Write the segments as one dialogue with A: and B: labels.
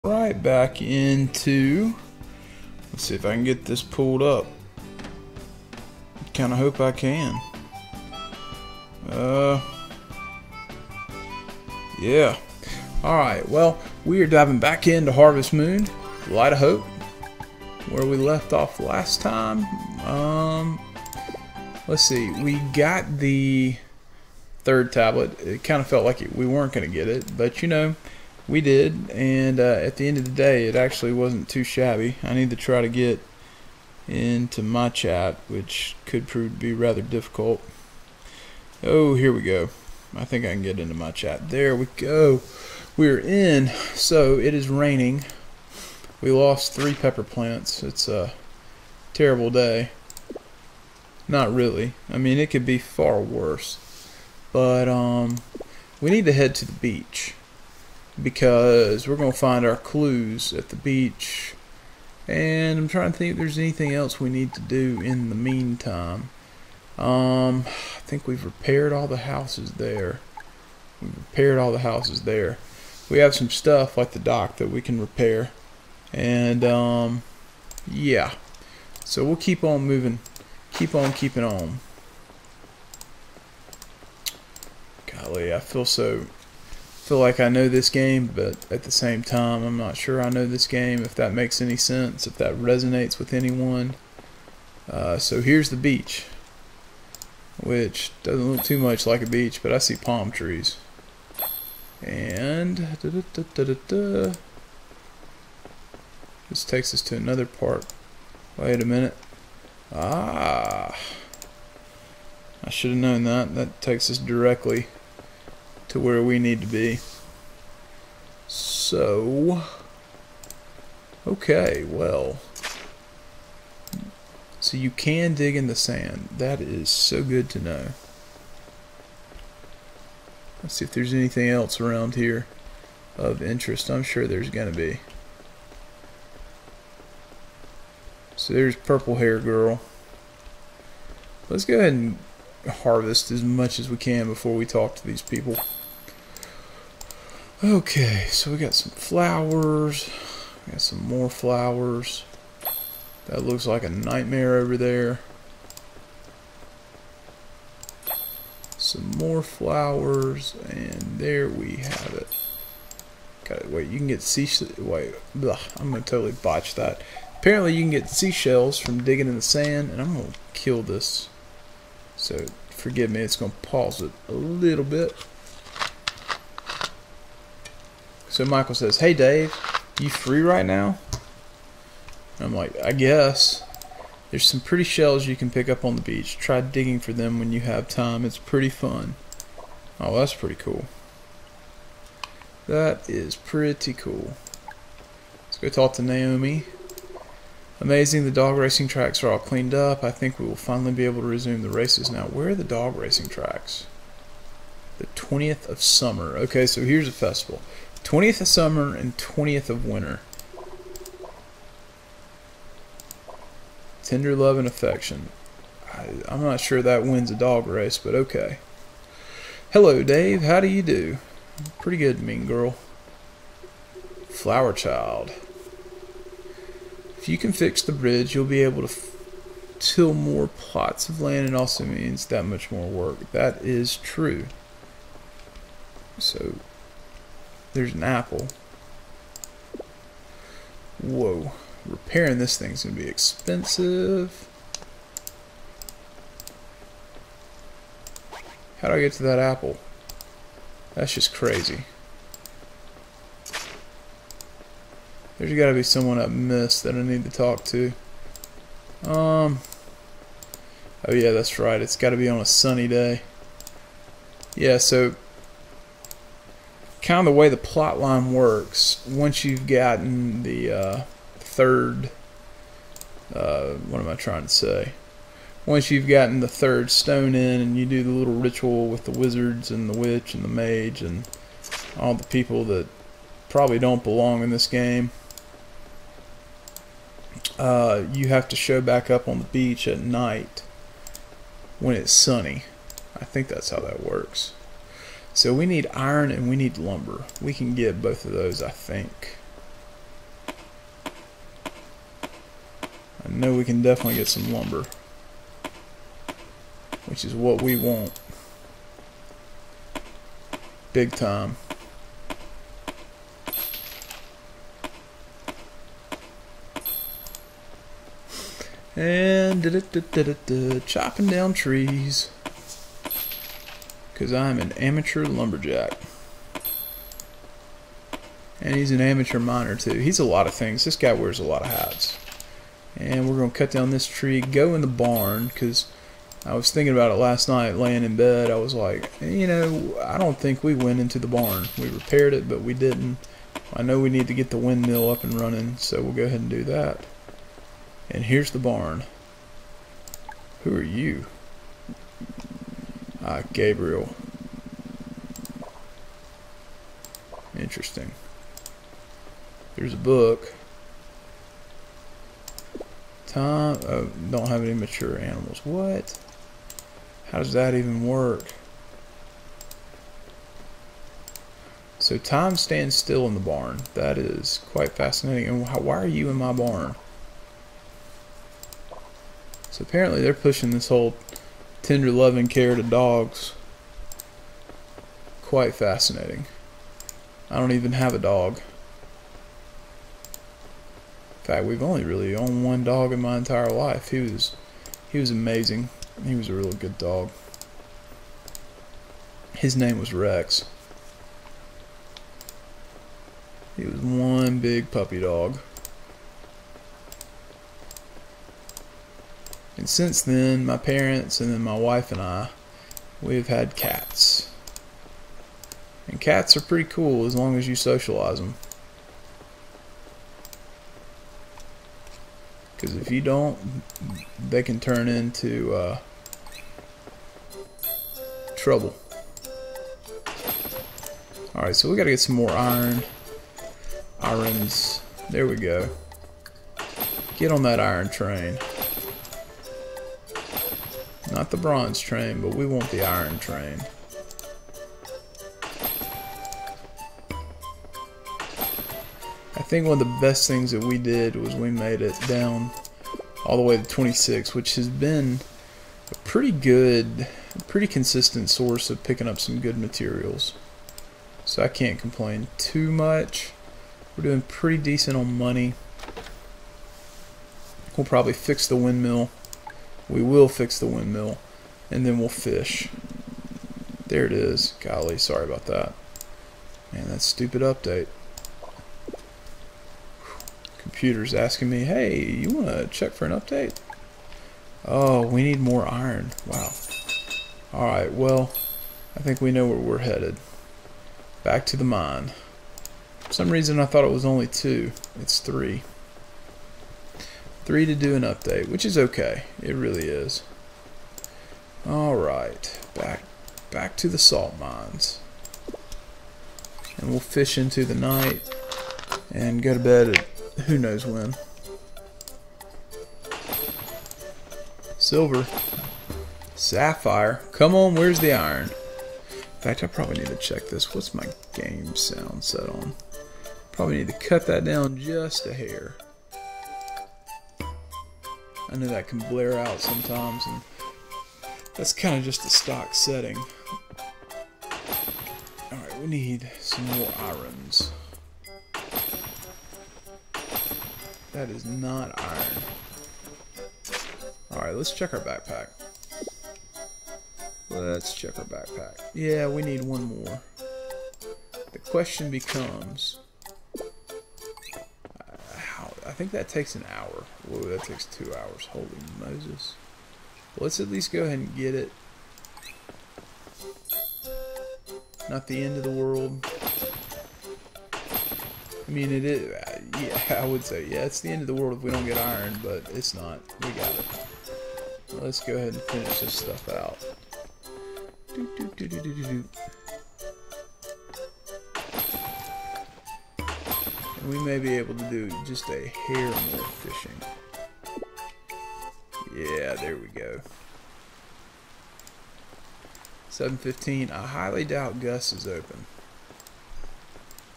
A: Right back into, let's see if I can get this pulled up. Kind of hope I can. Yeah. Alright, well, we are diving back into Harvest Moon, Light of Hope, where we left off last time. Let's see, we got the third tablet. It kind of felt like we weren't going to get it, but you know, we did, and at the end of the day, it actually wasn't too shabby. I need to try to get into my chat, which could prove to be rather difficult. Oh, here we go. I think I can get into my chat. There we go. We're in. So it is raining. We lost 3 pepper plants. It's a terrible day. Not really. I mean, it could be far worse. But we need to head to the beach, because we're going to find our clues at the beach, and I'm trying to think if there's anything else we need to do in the meantime. I think we've repaired all the houses there. We have some stuff like the dock that we can repair, and yeah, so we'll keep on moving, keep on keeping on. Golly, I feel like I know this game, but at the same time, I'm not sure I know this game, if that makes any sense, if that resonates with anyone. So here's the beach, which doesn't look too much like a beach, but I see palm trees. And this takes us to another part. Wait a minute. I should have known that. That takes us directly to where we need to be. So, okay, well, so you can dig in the sand. That is so good to know. Let's see if there's anything else around here of interest. I'm sure there's gonna be. So there's Purple Hair Girl. Let's go ahead and harvest as much as we can before we talk to these people. Okay, so we got some flowers. We got some more flowers. That looks like a nightmare over there. Some more flowers, and there we have it. Okay, wait, you can get I'm gonna totally botch that. Apparently you can get seashells from digging in the sand, and I'm gonna kill this. So forgive me, it's gonna pause it a little bit. So Michael says, "Hey Dave, you free right now?" And I'm like, "I guess." There's some pretty shells you can pick up on the beach. Try digging for them when you have time. It's pretty fun. Oh, that's pretty cool. That is pretty cool. Let's go talk to Naomi. Amazing, the dog racing tracks are all cleaned up. I think we will finally be able to resume the races now. Where are the dog racing tracks? The 20th of summer. Okay, so here's a festival. 20th of summer and 20th of winter. Tender love and affection. I'm not sure that wins a dog race, but okay. Hello, Dave. How do you do? Pretty good, mean girl. Flower child. If you can fix the bridge, you'll be able to till more plots of land. It also means that much more work. That is true. So, there's an apple. Whoa. Repairing this thing's going to be expensive. How do I get to that apple? That's just crazy. There's got to be someone I missed that I need to talk to. Oh yeah, that's right. It's got to be on a sunny day. Yeah, so kind of the way the plot line works, once you've gotten the third, what am I trying to say? Once you've gotten the third stone in, and you do the little ritual with the wizards and the witch and the mage and all the people that probably don't belong in this game, you have to show back up on the beach at night when it's sunny. I think that's how that works. So we need iron and we need lumber. We can get both of those, I think. know we can definitely get some lumber, which is what we want. Big time. And chopping down trees, because I'm an amateur lumberjack. And he's an amateur miner too. He's a lot of things. This guy wears a lot of hats. And we're going to cut down this tree, go in the barn, because I was thinking about it last night laying in bed. I was like, you know, I don't think we went into the barn. We repaired it, but we didn't. I know we need to get the windmill up and running, so we'll go ahead and do that. And here's the barn. Who are you? Gabriel. Interesting. There's a book. Time. Oh, don't have any mature animals. What? How does that even work? So time stands still in the barn. That is quite fascinating. And why are you in my barn? So apparently they're pushing this whole tender loving care to dogs. Quite fascinating. I don't even have a dog. In fact, we've only really owned one dog in my entire life. He was amazing. He was a real good dog. His name was Rex. He was one big puppy dog. And since then, my parents and then my wife and I, we've had cats. And cats are pretty cool as long as you socialize them. Because if you don't, they can turn into trouble. Alright, so we gotta get some more iron. Irons. There we go. Get on that iron train. Not the bronze train, but we want the iron train. I think one of the best things that we did was we made it down all the way to 26, which has been a pretty good, pretty consistent source of picking up some good materials. So I can't complain too much. We're doing pretty decent on money. We'll probably fix the windmill. We will fix the windmill, and then we'll fish. There it is. Golly, sorry about that. Man, that stupid update. Computer's asking me, hey, you want to check for an update? Oh, we need more iron. Wow. Alright, well, I think we know where we're headed. Back to the mine. For some reason I thought it was only 2. It's 3. 3 to do an update, which is okay. It really is. Alright, back to the salt mines. And we'll fish into the night and go to bed at who knows when. Silver. Sapphire. Come on, where's the iron? In fact, I probably need to check this. What's my game sound set on? Probably need to cut that down just a hair. I know that can blare out sometimes, and that's kind of just a stock setting. Alright, we need some more irons. That is not iron. Alright, let's check our backpack. Let's check our backpack. Yeah, we need one more. The question becomes... I think that takes an hour. Whoa, that takes 2 hours. Holy Moses. Let's at least go ahead and get it. Not the end of the world. I mean, it is. Yeah, I would say, yeah, it's the end of the world if we don't get iron, but it's not. We got it. Well, let's go ahead and finish this stuff out. And we may be able to do just a hair more fishing. Yeah, there we go. 7:15. I highly doubt Gus is open,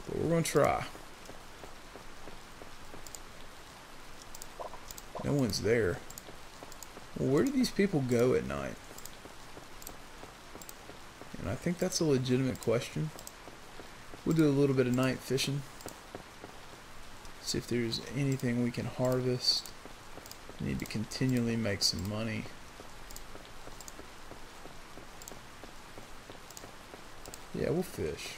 A: but we're gonna try. No No one's there. Well, where do these people go at night? And I think that's a legitimate question. We'll do a little bit of night fishing. See if there's anything we can harvest. We need to continually make some money. Yeah, we'll fish.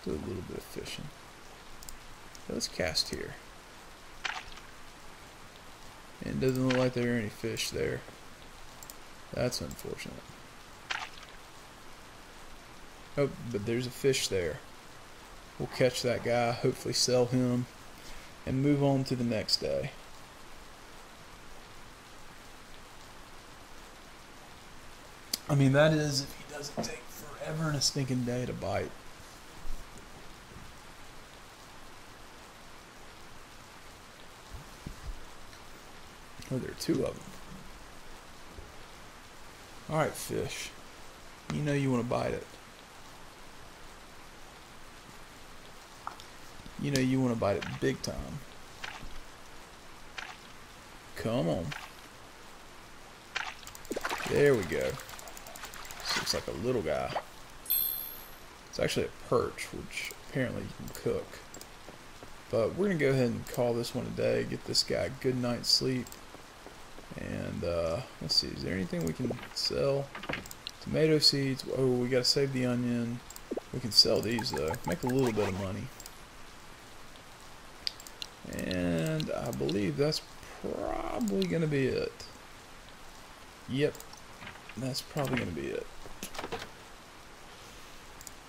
A: Do a little bit of fishing. Let's cast here. And it doesn't look like there are any fish there. That's unfortunate. Oh, but there's a fish there. We'll catch that guy, hopefully sell him, and move on to the next day. I mean, that is if he doesn't take forever and a stinking day to bite. Oh, there are two of them. Alright, fish. You know you want to bite it. You know you want to bite it big time. Come on. There we go. This looks like a little guy. It's actually a perch, which apparently you can cook. But we're going to go ahead and call this one a day. Get this guy a good night's sleep. And let's see, is there anything we can sell? Tomato seeds. Oh, we got to save the onion. We can sell these though. Make a little bit of money. And I believe that's probably going to be it. Yep, that's probably going to be it.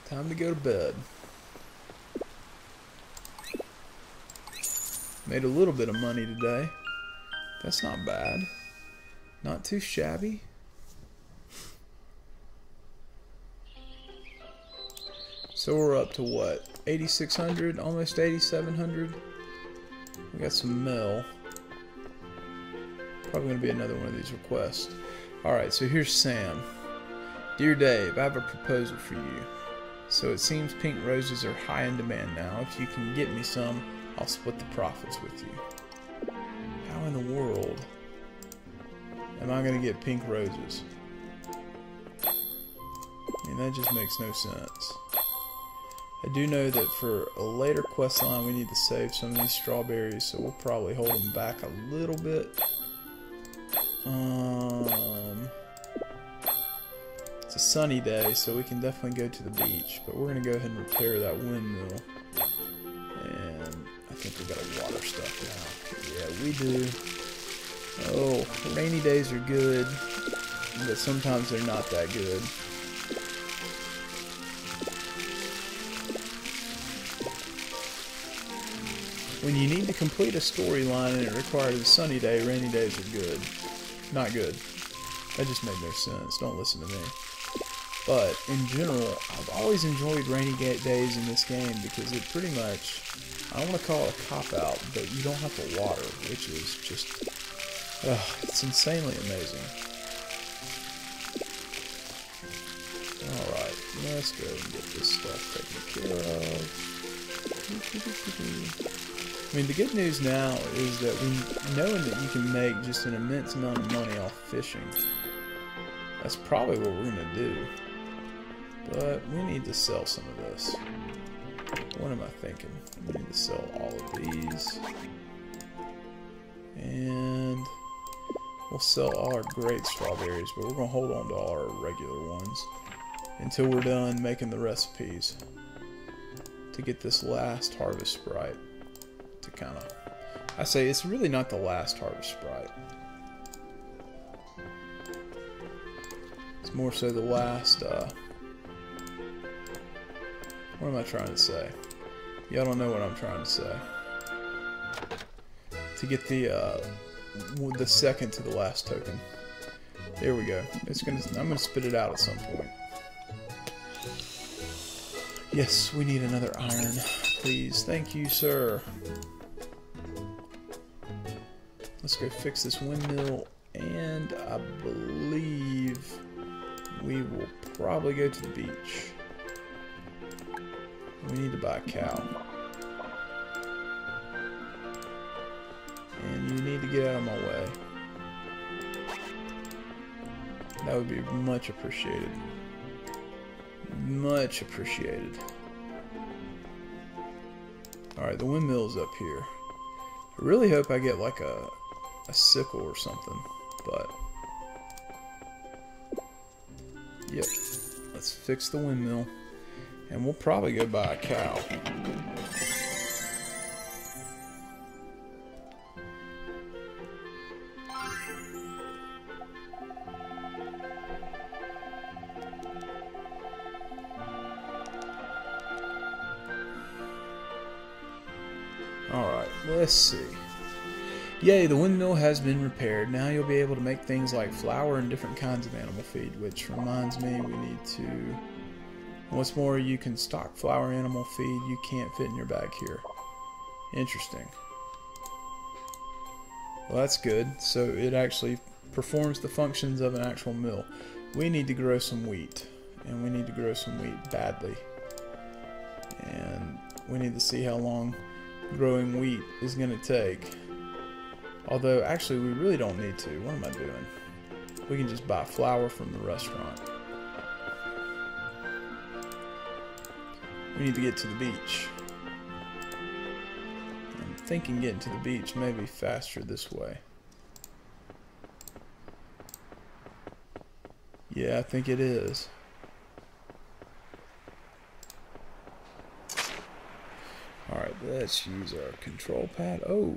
A: Time to go to bed. Made a little bit of money today. That's not bad. Not too shabby. So we're up to what? 8,600, almost 8,700. We got some mail. Probably going to be another one of these requests. Alright, so here's Sam. Dear Dave, I have a proposal for you. So it seems pink roses are high in demand now. If you can get me some, I'll split the profits with you. How in the world am I going to get pink roses? I mean, that just makes no sense. I do know that for a later quest line we need to save some of these strawberries, so we'll probably hold them back a little bit. It's a sunny day, so we can definitely go to the beach, but we're going to go ahead and repair that windmill. And I think we got to water stuff now. Yeah, we do. Oh, rainy days are good, but sometimes they're not that good. When you need to complete a storyline and it requires a sunny day, rainy days are good. Not good. That just made no sense. Don't listen to me. But, in general, I've always enjoyed rainy days in this game because it pretty much, I don't want to call it a cop-out, but you don't have to water, which is just, it's insanely amazing. Alright, let's go and get this stuff taken care of. I mean, the good news now is that knowing that you can make just an immense amount of money off fishing, that's probably what we're going to do. But we need to sell some of this. What am I thinking? We need to sell all of these. And we'll sell all our great strawberries, but we're going to hold on to all our regular ones until we're done making the recipes to get this last harvest sprite to kind of, I say it's really not the last harvest sprite. It's more so the last, what am I trying to say? Y'all don't know what I'm trying to say. To get the second to the last token. There we go. I'm gonna spit it out at some point. Yes, we need another iron, please. Thank you, sir. Let's go fix this windmill, and I believe we will probably go to the beach. We need to buy a cow. And you need to get out of my way? That would be much appreciated. Much appreciated. Alright, the windmill's up here. I really hope I get like a sickle or something, but yep. Let's fix the windmill. And we'll probably go buy a cow. Alright, let's see. Yay, the windmill has been repaired. Now you'll be able to make things like flour and different kinds of animal feed, which reminds me we need to... What's more, you can stock flour animal feed you can't fit in your bag here. Interesting. Well, that's good. So it actually performs the functions of an actual mill. We need to grow some wheat, and we need to grow some wheat badly. And we need to see how long growing wheat is going to take. Although, actually, we really don't need to. What am I doing? We can just buy flour from the restaurant. We need to get to the beach. I'm thinking getting to the beach may be faster this way. Yeah, I think it is. Alright, let's use our control pad. Oh!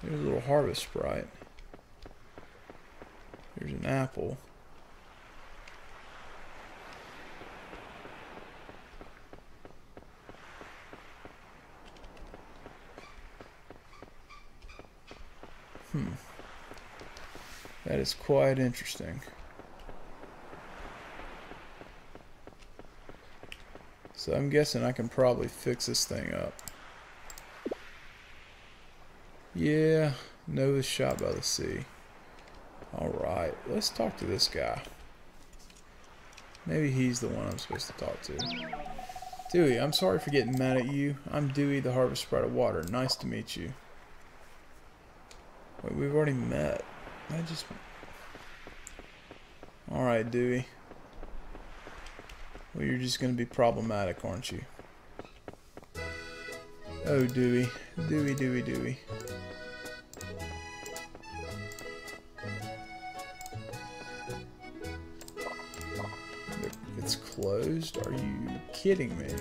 A: There's a little harvest sprite. There's an apple. That is quite interesting. So I'm guessing I can probably fix this thing up. Yeah, Nova's shot by the sea. Alright, let's talk to this guy. Maybe he's the one I'm supposed to talk to. Dewey, I'm sorry for getting mad at you. I'm Dewey, the Harvest Sprite of Water. Nice to meet you. Wait, we've already met. Alright, Dewey. Well, you're just going to be problematic, aren't you? Oh, Dewey. Dewey, Dewey, Dewey. It's closed? Are you kidding me?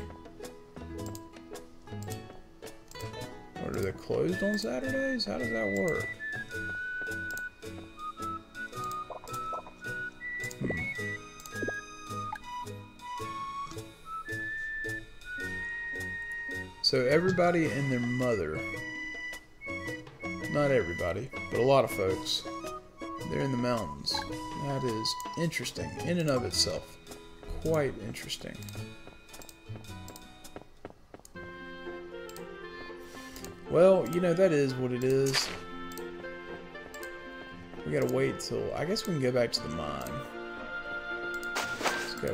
A: Or are they closed on Saturdays? How does that work? So everybody and their mother, not everybody, but a lot of folks, they're in the mountains. That is interesting in and of itself. Quite interesting. Well, you know, that is what it is. We gotta wait till, I guess we can go back to the mine.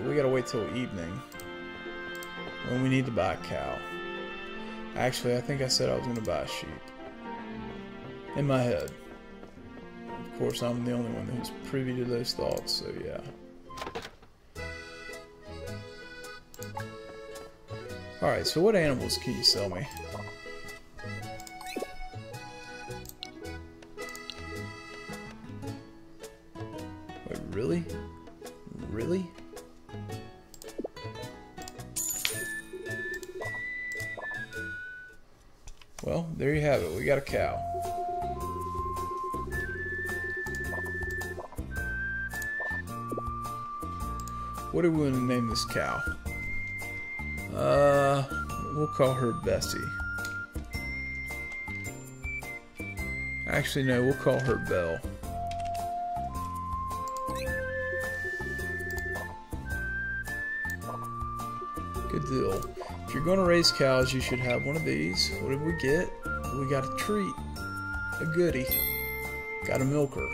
A: We gotta wait till evening when we need to buy a cow. Actually, I think I said I was gonna buy a sheep. In my head. Of course, I'm the only one who's privy to those thoughts, so yeah. Alright, so what animals can you sell me? Wait, really? Really? Well, there you have it. We got a cow. What do we want to name this cow? We'll call her Bessie. Actually, no, we'll call her Belle. Good deal. If you're going to raise cows, you should have one of these. What did we get? We got a treat. A goodie. Got a milker.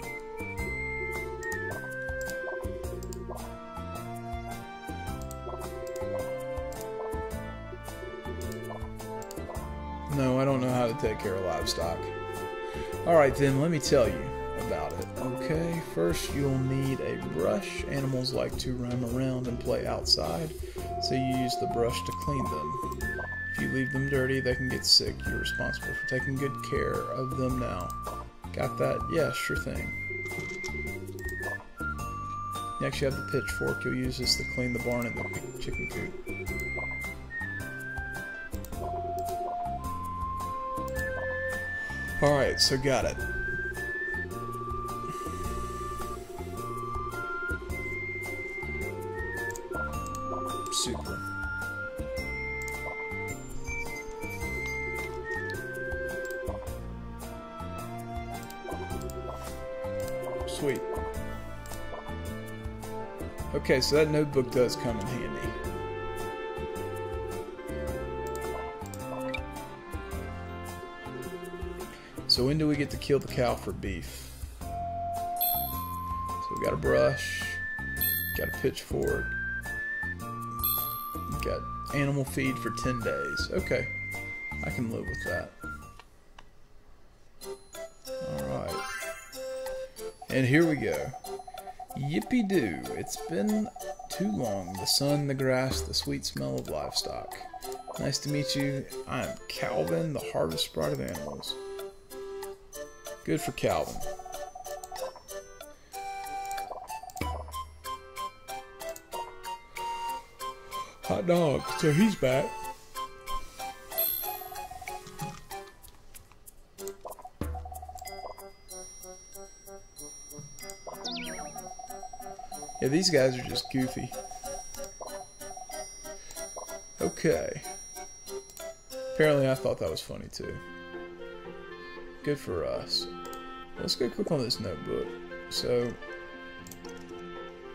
A: No, I don't know how to take care of livestock. Alright then, let me tell you about it. Okay, first you'll need a brush. Animals like to roam around and play outside, so you use the brush to clean them. If you leave them dirty, they can get sick. You're responsible for taking good care of them now. Got that? Yeah, sure thing. Next you have the pitchfork. You'll use this to clean the barn and the chicken coop. Alright, so got it. Super. Sweet. Okay, so that notebook does come in handy. So when do we get to kill the cow for beef? So we got a brush, got a pitchfork, got animal feed for 10 days. Okay, I can live with that. Alright. And here we go. Yippee-doo. It's been too long. The sun, the grass, the sweet smell of livestock. Nice to meet you. I am Calvin, the harvest sprite of animals. Good for Calvin. Hot dog. So he's back. Yeah, these guys are just goofy. Okay. Apparently I thought that was funny too. Good for us. Let's go click on this notebook. So,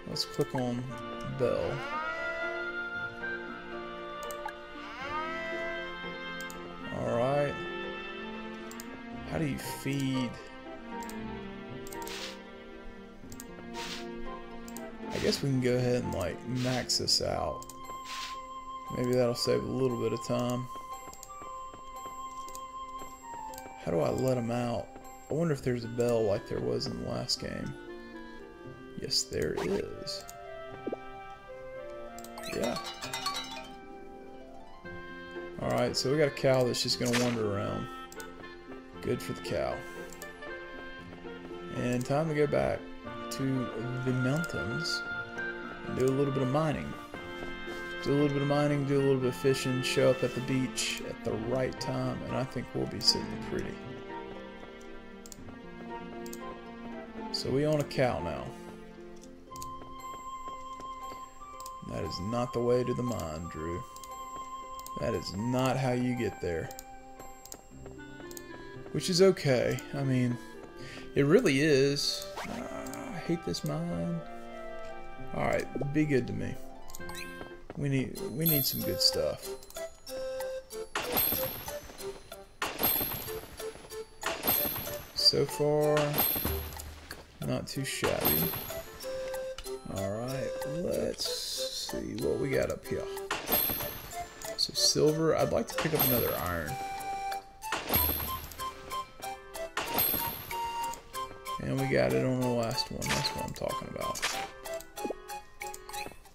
A: let's click on Bell. Alright. How do you feed? I guess we can go ahead and like max this out. Maybe that'll save a little bit of time. How do I let them out? I wonder if there's a bell like there was in the last game. Yes, there is. Yeah. Alright, so we got a cow that's just going to wander around. Good for the cow. And time to go back to the mountains and do a little bit of mining. Do a little bit of mining, do a little bit of fishing, show up at the beach at the right time, and I think we'll be sitting pretty. So we own a cow now. That is not the way to the mine, Drew. That is not how you get there. Which is okay. I mean, it really is. I hate this mine. Alright, be good to me. We need some good stuff. So far, not too shabby. Alright, let's see what we got up here. So silver, I'd like to pick up another iron. And we got it on the last one, that's what I'm talking about.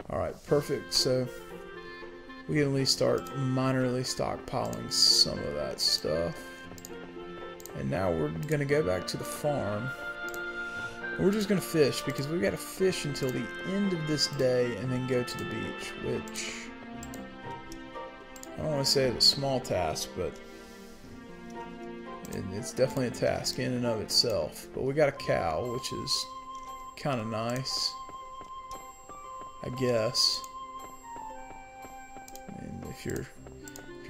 A: Alright, perfect. So we can at least start minorly stockpiling some of that stuff. And now we're going to go back to the farm. We're just going to fish because we've got to fish until the end of this day and then go to the beach, which I don't want to say it's a small task, but it's definitely a task in and of itself. But we got a cow, which is kind of nice, I guess. And if you're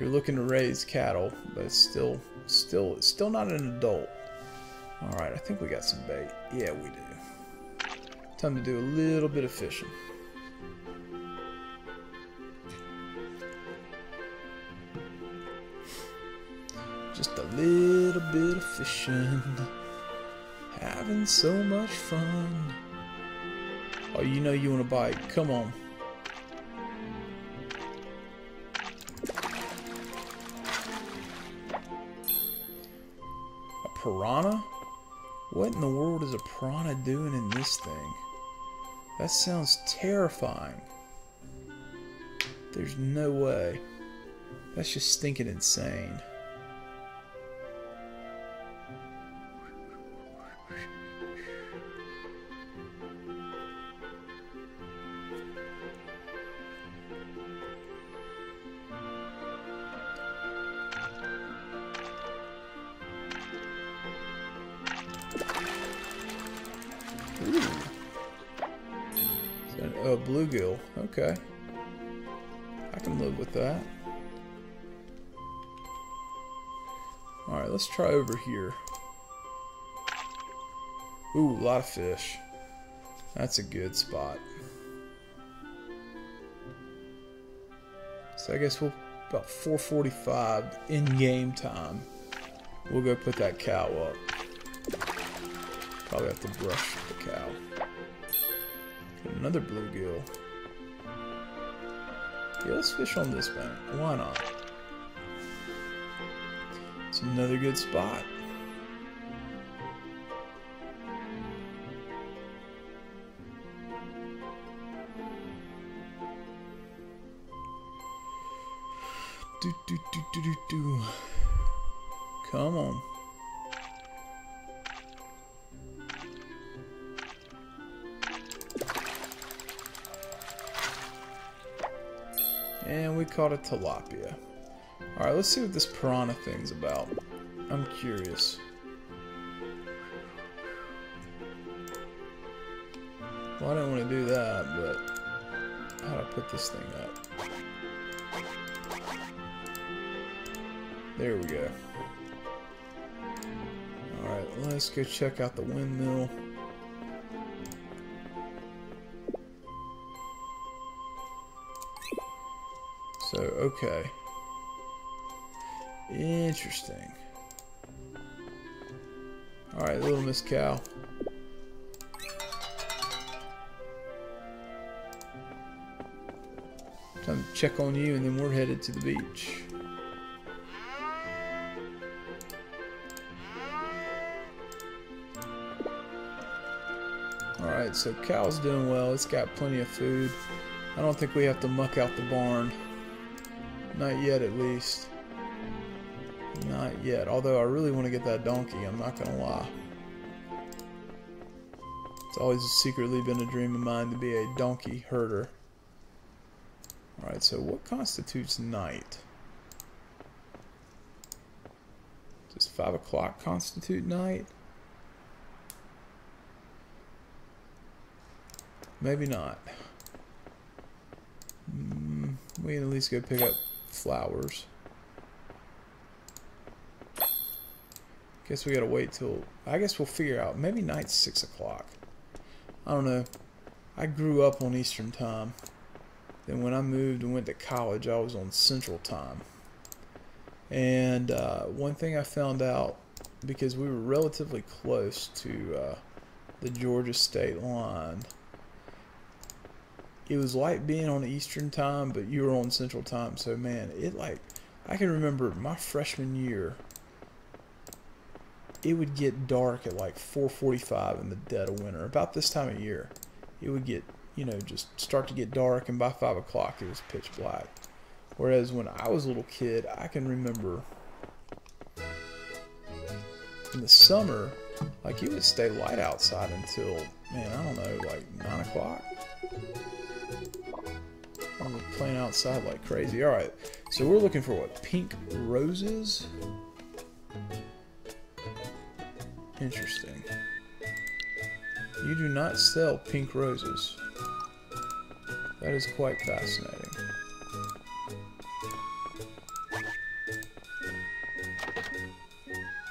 A: looking to raise cattle, but it's still not an adult. All right, I think we got some bait. Yeah, we do. Time to do a little bit of fishing. Just a little bit of fishing. Having so much fun. Oh, you know you want to bite. Come on. piranha? What in the world is a piranha doing in this thing? That sounds terrifying. There's no way. That's just stinking insane. Oh, bluegill. Okay. I can live with that. Alright, let's try over here. Ooh, a lot of fish. That's a good spot. So I guess we'll, about 4:45 in game time, we'll go put that cow up. Probably have to brush the cow. Another bluegill. Yeah, let's fish on this bank. Why not? It's another good spot. Do. Come on. And we caught a tilapia. Alright, let's see what this piranha thing's about. I'm curious. Well, I don't want to do that, but how do I put this thing up? There we go. Alright, let's go check out the windmill. So, okay. Interesting. Alright, little Miss Cow. Time to check on you, and then we're headed to the beach. Alright, so cow's doing well. It's got plenty of food. I don't think we have to muck out the barn. Not yet, at least. Not yet. Although I really want to get that donkey, I'm not going to lie. It's always secretly been a dream of mine to be a donkey herder. Alright, so what constitutes night? Does 5 o'clock constitute night? Maybe not. We can at least go pick up flowers. Guess we gotta wait till... I guess we'll figure out. Maybe night's 6 o'clock. I don't know. I grew up on Eastern Time. Then when I moved and went to college, I was on Central Time. And one thing I found out, because we were relatively close to the Georgia state line, it was like being on Eastern Time, but you were on Central Time. So man, I can remember my freshman year, it would get dark at like 4:45 in the dead of winter. About this time of year, it would get, just start to get dark, and by 5 o'clock it was pitch black. Whereas when I was a little kid, I can remember in the summer, like, it would stay light outside until, man, I don't know, like 9 o'clock. We were playing outside like crazy. Alright, so we're looking for what? Pink roses? Interesting. You do not sell pink roses. That is quite fascinating.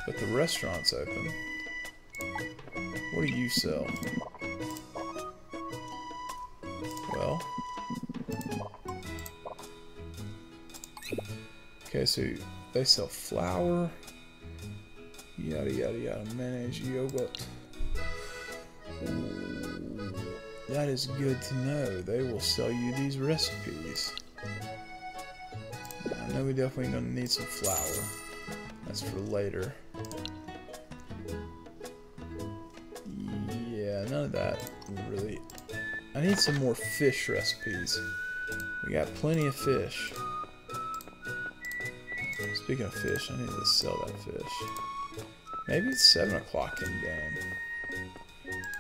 A: But the restaurant's open. What do you sell? Well. Okay, so they sell flour. Yada yada yada. Mayonnaise, yogurt. Ooh, that is good to know. They will sell you these recipes. I know we definitely gonna need some flour. That's for later. Yeah, none of that really. I need some more fish recipes. We got plenty of fish. Speaking of fish, I need to sell that fish. Maybe it's 7 o'clock in game.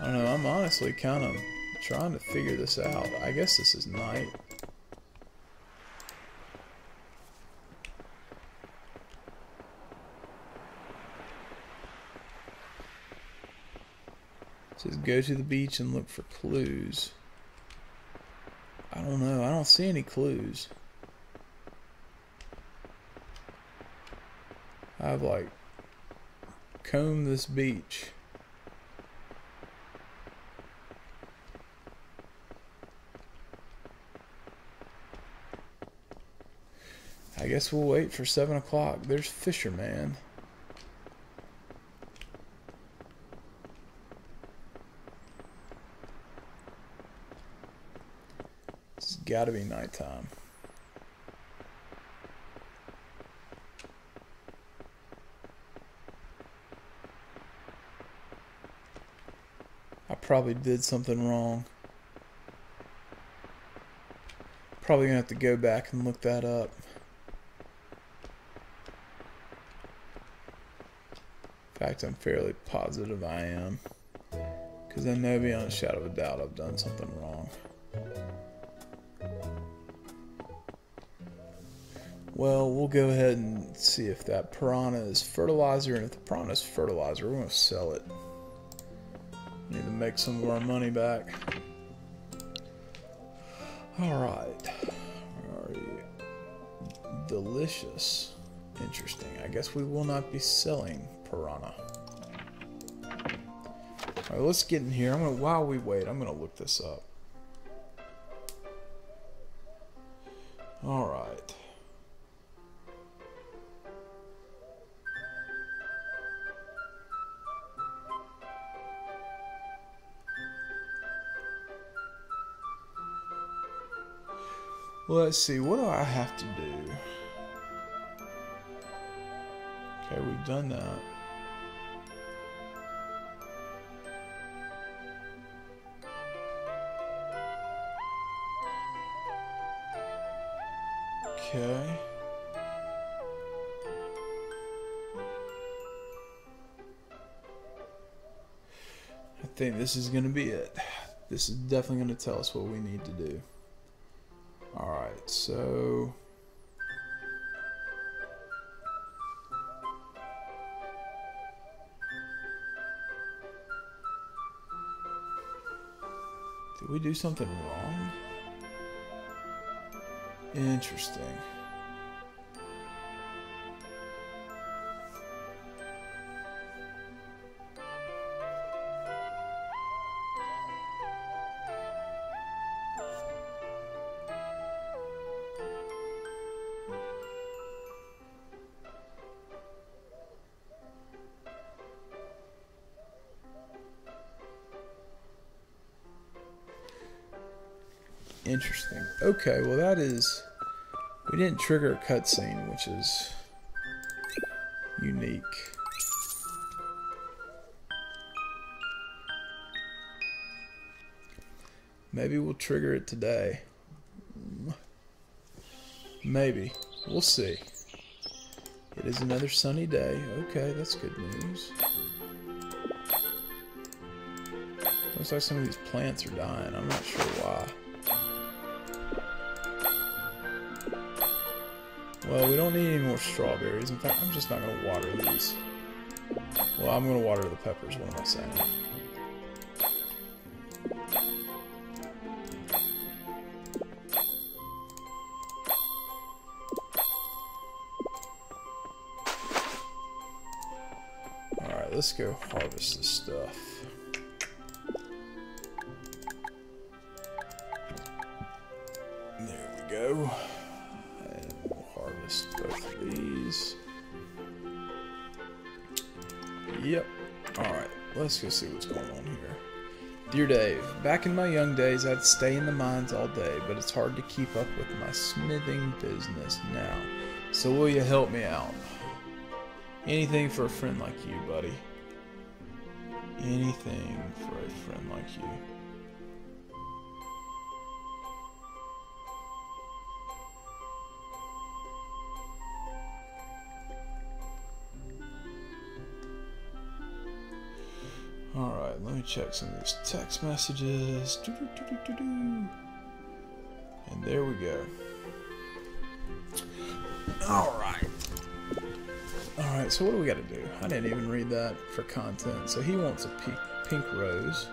A: I don't know, I'm honestly kind of trying to figure this out. I guess this is night. It says go to the beach and look for clues. I don't know, I don't see any clues. I've like combed this beach. I guess we'll wait for 7 o'clock. There's Fisherman. It's gotta be nighttime. I probably did something wrong. Probably gonna have to go back and look that up. In fact, I'm fairly positive I am. Because I know beyond a shadow of a doubt I've done something wrong. Well, we'll go ahead and see if that piranha is fertilizer, and if the piranha is fertilizer, we're going to sell it. Need to make some of our money back. Alright. Delicious. Interesting. I guess we will not be selling piranha. Alright, let's get in here. While we wait, I'm gonna look this up. Alright. Well, let's see, what do I have to do? Okay, we've done that. Okay. I think this is going to be it. This is definitely going to tell us what we need to do. Alright, so... did we do something wrong? Interesting. Interesting. Okay, well that is... we didn't trigger a cutscene, which is unique. Maybe we'll trigger it today. Maybe. We'll see. It is another sunny day. Okay, that's good news. Looks like some of these plants are dying. I'm not sure why. Well, we don't need any more strawberries. In fact, I'm just not going to water these. Well, I'm going to water the peppers. What am I saying? Alright, let's go harvest this stuff. There we go. Both of these. Yep. Alright, let's go see what's going on here. Dear Dave, back in my young days I'd stay in the mines all day, but it's hard to keep up with my smithing business now. So will you help me out? Anything for a friend like you, buddy. Anything for a friend like you. Alright, let me check some of these text messages. And there we go. Alright. Alright, so what do we gotta do? I didn't even read that for content. So he wants a pink rose.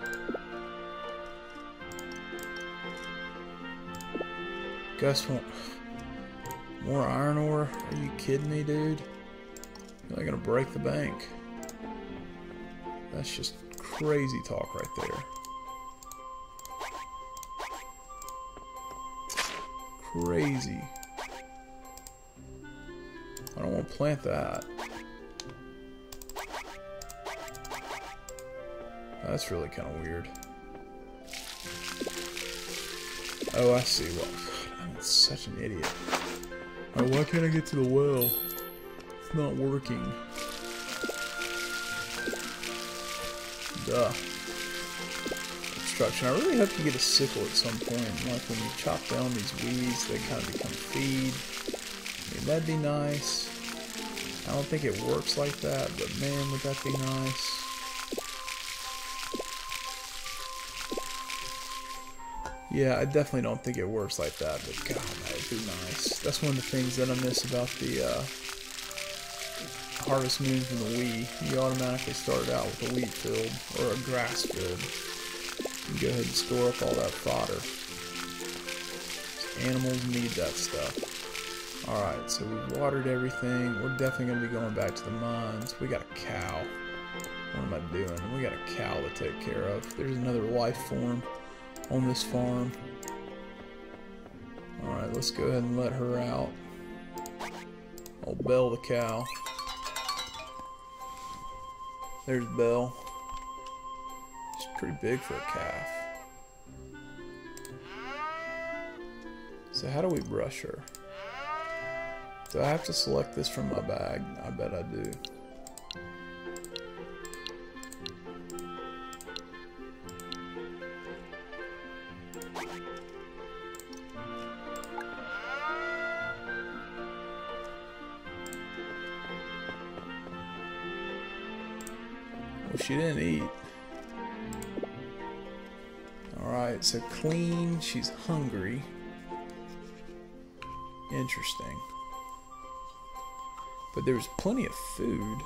A: Gus wants more iron ore? Are you kidding me, dude? You're not gonna break the bank. That's just crazy talk right there. Crazy. I don't want to plant that. That's really kind of weird. Oh, I see. Well, God, I'm such an idiot. Oh, why can't I get to the well? It's not working. Duh. Obstruction. I really hope you get a sickle at some point. Like when you chop down these weeds, they kind of become feed. I mean, that'd be nice. I don't think it works like that, but man, would that be nice. Yeah, I definitely don't think it works like that, but God, that would be nice. That's one of the things that I miss about the Harvest Moon from the Wii. You automatically start out with a wheat field, or a grass field. You go ahead and store up all that fodder. Animals need that stuff. Alright, so we've watered everything. We're definitely going to be going back to the mines. We got a cow. What am I doing? We got a cow to take care of. There's another life form on this farm. Alright, let's go ahead and let her out. Old Belle the cow. There's Belle. She's pretty big for a calf. So how do we brush her? Do I have to select this from my bag? I bet I do. Well, she didn't eat. Alright, so clean. She's hungry. Interesting. But there's plenty of food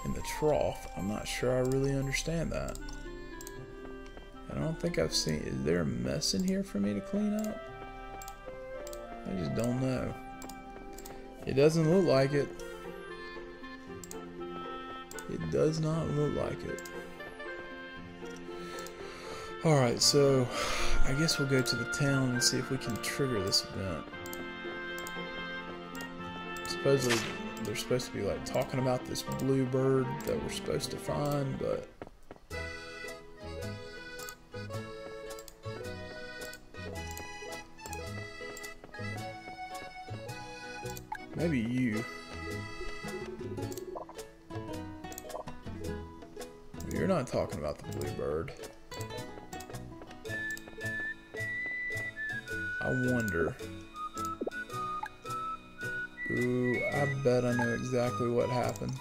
A: in the trough. I'm not sure I really understand that. I don't think I've seen... Is there a mess in here for me to clean up? I just don't know. It doesn't look like it. It does not look like it. Alright, so I guess we'll go to the town and see if we can trigger this event. Supposedly they're supposed to be like talking about this blue bird that we're supposed to find, but maybe you. You're not talking about the blue bird. I wonder. Ooh, I bet I know exactly what happened.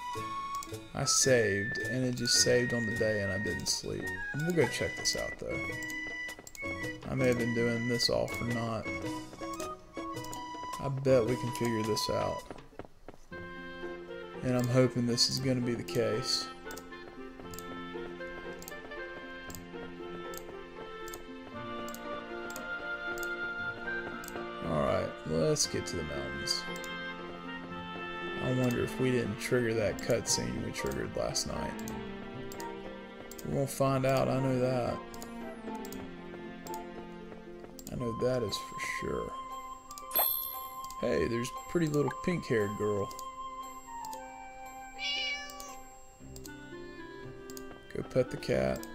A: I saved, and it just saved on the day, and I didn't sleep. We'll go check this out, though. I may have been doing this all for naught. I bet we can figure this out. And I'm hoping this is going to be the case. Alright, let's get to the mountains. I wonder if we didn't trigger that cutscene we triggered last night. We won't find out, I know that. I know that is for sure. Hey, there's a pretty little pink-haired girl. Go pet the cat.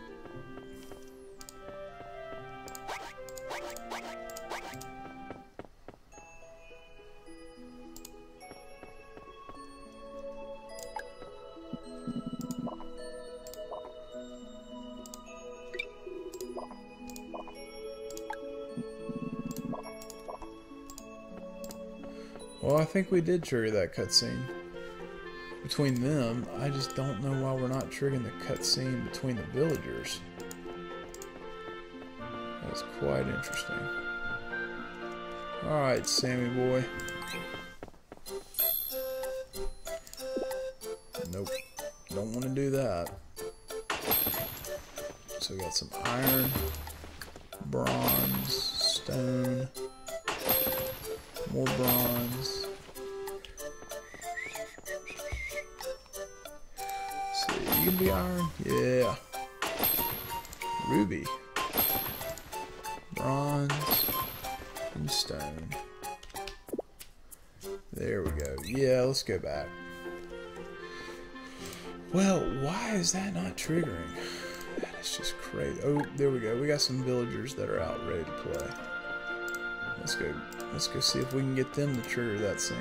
A: Well, I think we did trigger that cutscene between them. I just don't know why we're not triggering the cutscene between the villagers. That's quite interesting. Alright, Sammy boy. Nope. Don't want to do that. So we got some iron, bronze, stone, more bronze. Let's see, you can be iron? Yeah. Ruby. Bronze and stone. There we go. Yeah, let's go back. Well, why is that not triggering? That is just crazy. Oh, there we go. We got some villagers that are out ready to play. Let's go see if we can get them to trigger that scene.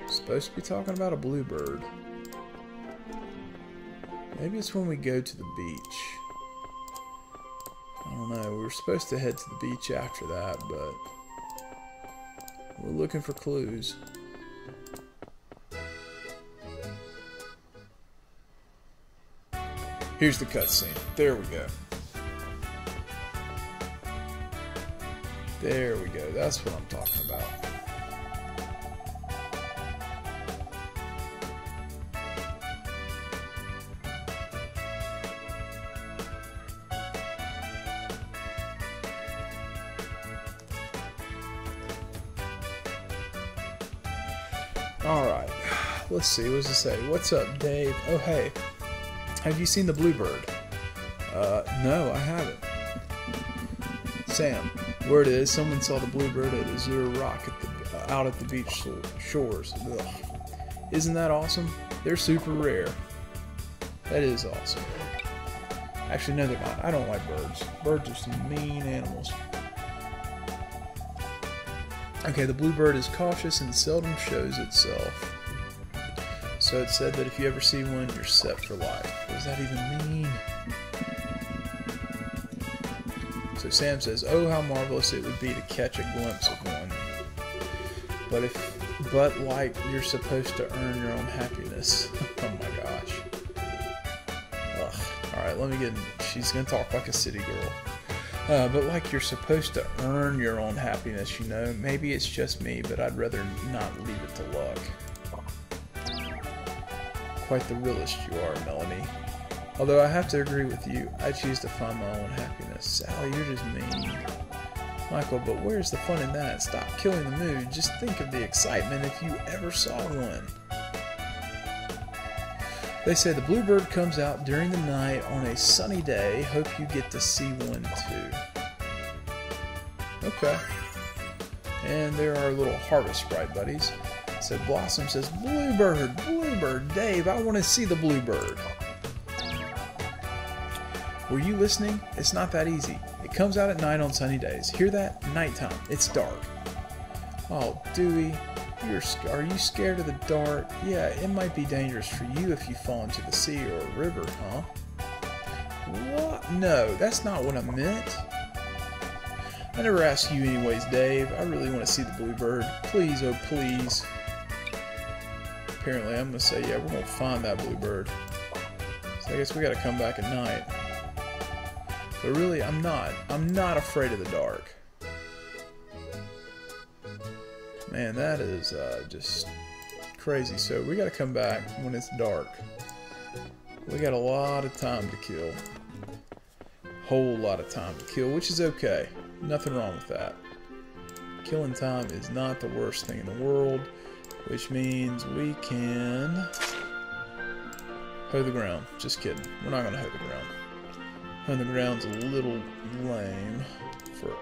A: Supposed to be talking about a bluebird. Maybe it's when we go to the beach. I don't know. We were supposed to head to the beach after that, but we're looking for clues. Here's the cutscene. There we go. There we go. That's what I'm talking about. Alright, let's see, what does it say? What's up, Dave? Oh, hey. Have you seen the bluebird? No, I haven't. Sam, word is someone saw the bluebird at Azure Rock out at the beach shores. Ugh. Isn't that awesome? They're super rare. That is awesome. Actually, no, they're not. I don't like birds. Birds are some mean animals. Okay, the bluebird is cautious and seldom shows itself. So it said that if you ever see one, you're set for life. What does that even mean? So Sam says, oh, how marvelous it would be to catch a glimpse of one. But like you're supposed to earn your own happiness. Oh my gosh. Ugh. Alright, let me get in. She's going to talk like a city girl. But like you're supposed to earn your own happiness, you know. Maybe it's just me, but I'd rather not leave it to luck. Quite the realist you are, Melanie. Although I have to agree with you, I choose to find my own happiness. Sally, you're just mean. Michael, but where's the fun in that? Stop killing the mood. Just think of the excitement if you ever saw one. They say the bluebird comes out during the night on a sunny day. Hope you get to see one too. Okay. And there are little harvest sprite buddies. So Blossom says, Bluebird, Bluebird, Dave, I want to see the bluebird. Were you listening? It's not that easy. It comes out at night on sunny days. Hear that? Nighttime. It's dark. Oh, Dewey, are you scared of the dark? Yeah, it might be dangerous for you if you fall into the sea or a river, huh? What? No, that's not what I meant. I never asked you anyways, Dave. I really want to see the bluebird. Please, oh please. Apparently, I'm going to say, yeah, we're going to find that bluebird. So I guess we got to come back at night. But really, I'm not afraid of the dark. Man, that is just crazy. So we got to come back when it's dark. We got a lot of time to kill. Whole lot of time to kill, which is okay. Nothing wrong with that. Killing time is not the worst thing in the world, which means we can hoe the ground. Just kidding. We're not going to hoe the ground. Hoeing the ground's a little lame,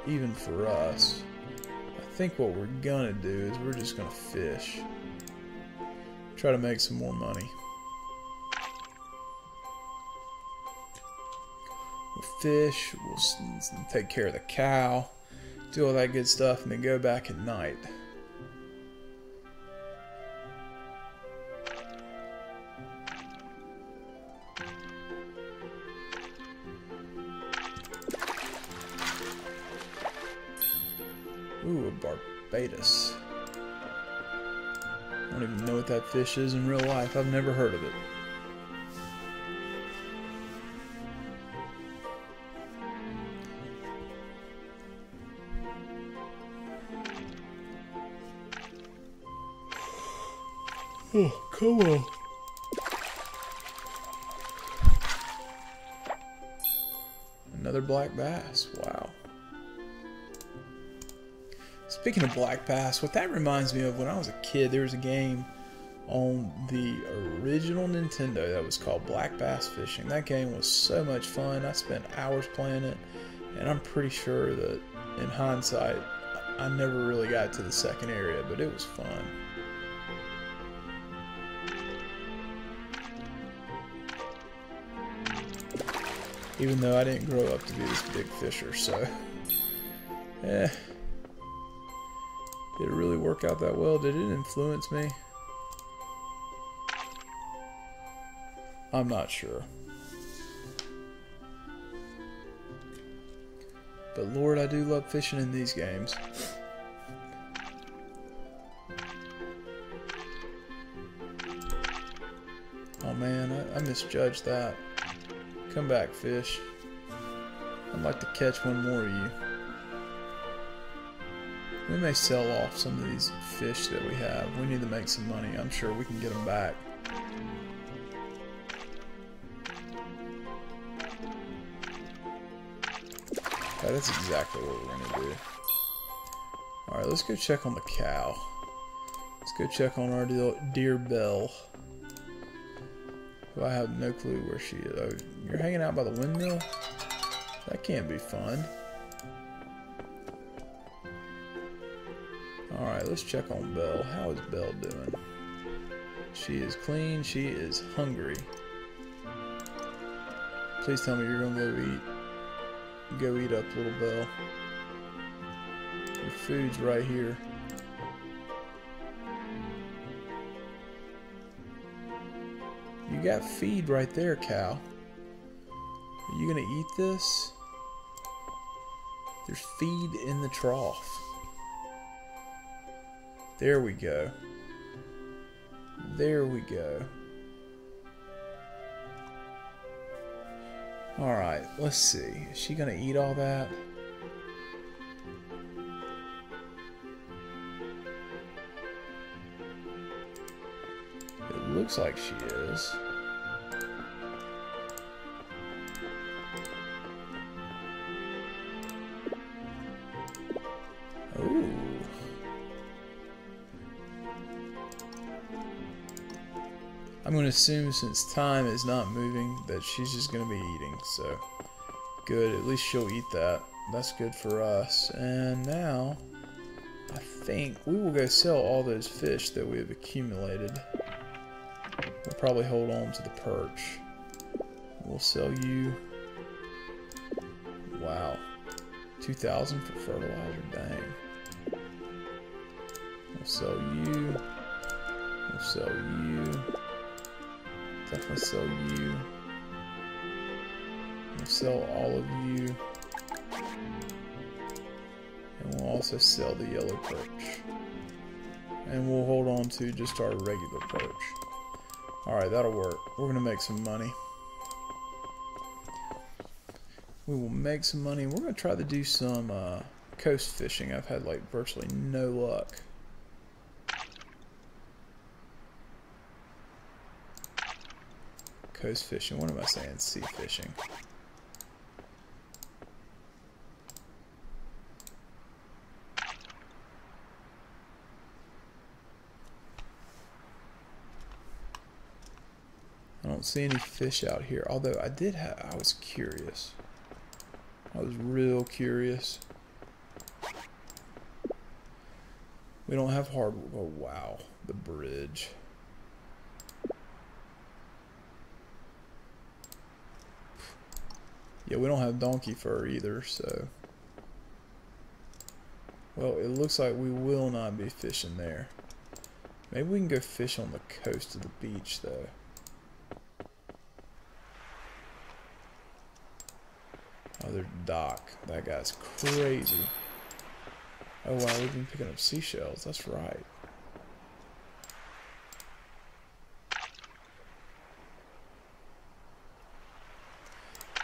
A: even for us. I think what we're going to do is we're just going to fish. Try to make some more money. We'll fish, we'll take care of the cow, do all that good stuff, and then go back at night. Barbados. I don't even know what that fish is in real life. I've never heard of it. Oh, come on. Another black bass. Wow. Speaking of black bass, what that reminds me of, when I was a kid, there was a game on the original Nintendo that was called Black Bass Fishing. That game was so much fun. I spent hours playing it, and I'm pretty sure that in hindsight, I never really got to the second area, but it was fun. Even though I didn't grow up to be this big fisher, so did it really work out that well? Did it influence me? I'm not sure. But Lord, I do love fishing in these games. Oh man, I misjudged that. Come back, fish. I'd like to catch one more of you. We may sell off some of these fish that we have. We need to make some money. I'm sure we can get them back. Okay, that's exactly what we're going to do. Alright, let's go check on the cow. Let's go check on our dear Belle. I have no clue where she is. Oh, you're hanging out by the windmill? That can't be fun. Alright, let's check on Belle. How is Belle doing? She is clean. She is hungry. Please tell me you're going to go eat. Go eat up, little Belle. Your food's right here. You got feed right there, cow. Are you gonna eat this? There's feed in the trough. There we go. There we go. Alright, let's see. Is she gonna eat all that? It looks like she is. Ooh. I'm going to assume, since time is not moving, that she's just going to be eating. So, good. At least she'll eat that. That's good for us. And now, I think we will go sell all those fish that we have accumulated. We'll probably hold on to the perch. We'll sell you. Wow. 2,000 for fertilizer. Dang. We'll sell you. We'll sell you. Definitely sell you. We'll sell all of you. And we'll also sell the yellow perch. And we'll hold on to just our regular perch. Alright, that'll work. We're going to make some money. We will make some money. We're going to try to do some coast fishing. I've had like virtually no luck. Coast fishing. What am I saying? Sea fishing. I don't see any fish out here. Although I was curious. I was real curious. We don't have hardwood. Oh wow, the bridge. Yeah, we don't have donkey fur either, so. Well, it looks like we will not be fishing there. Maybe we can go fish on the coast of the beach, though. Oh, there's Doc. That guy's crazy. Oh wow, we've been picking up seashells. That's right.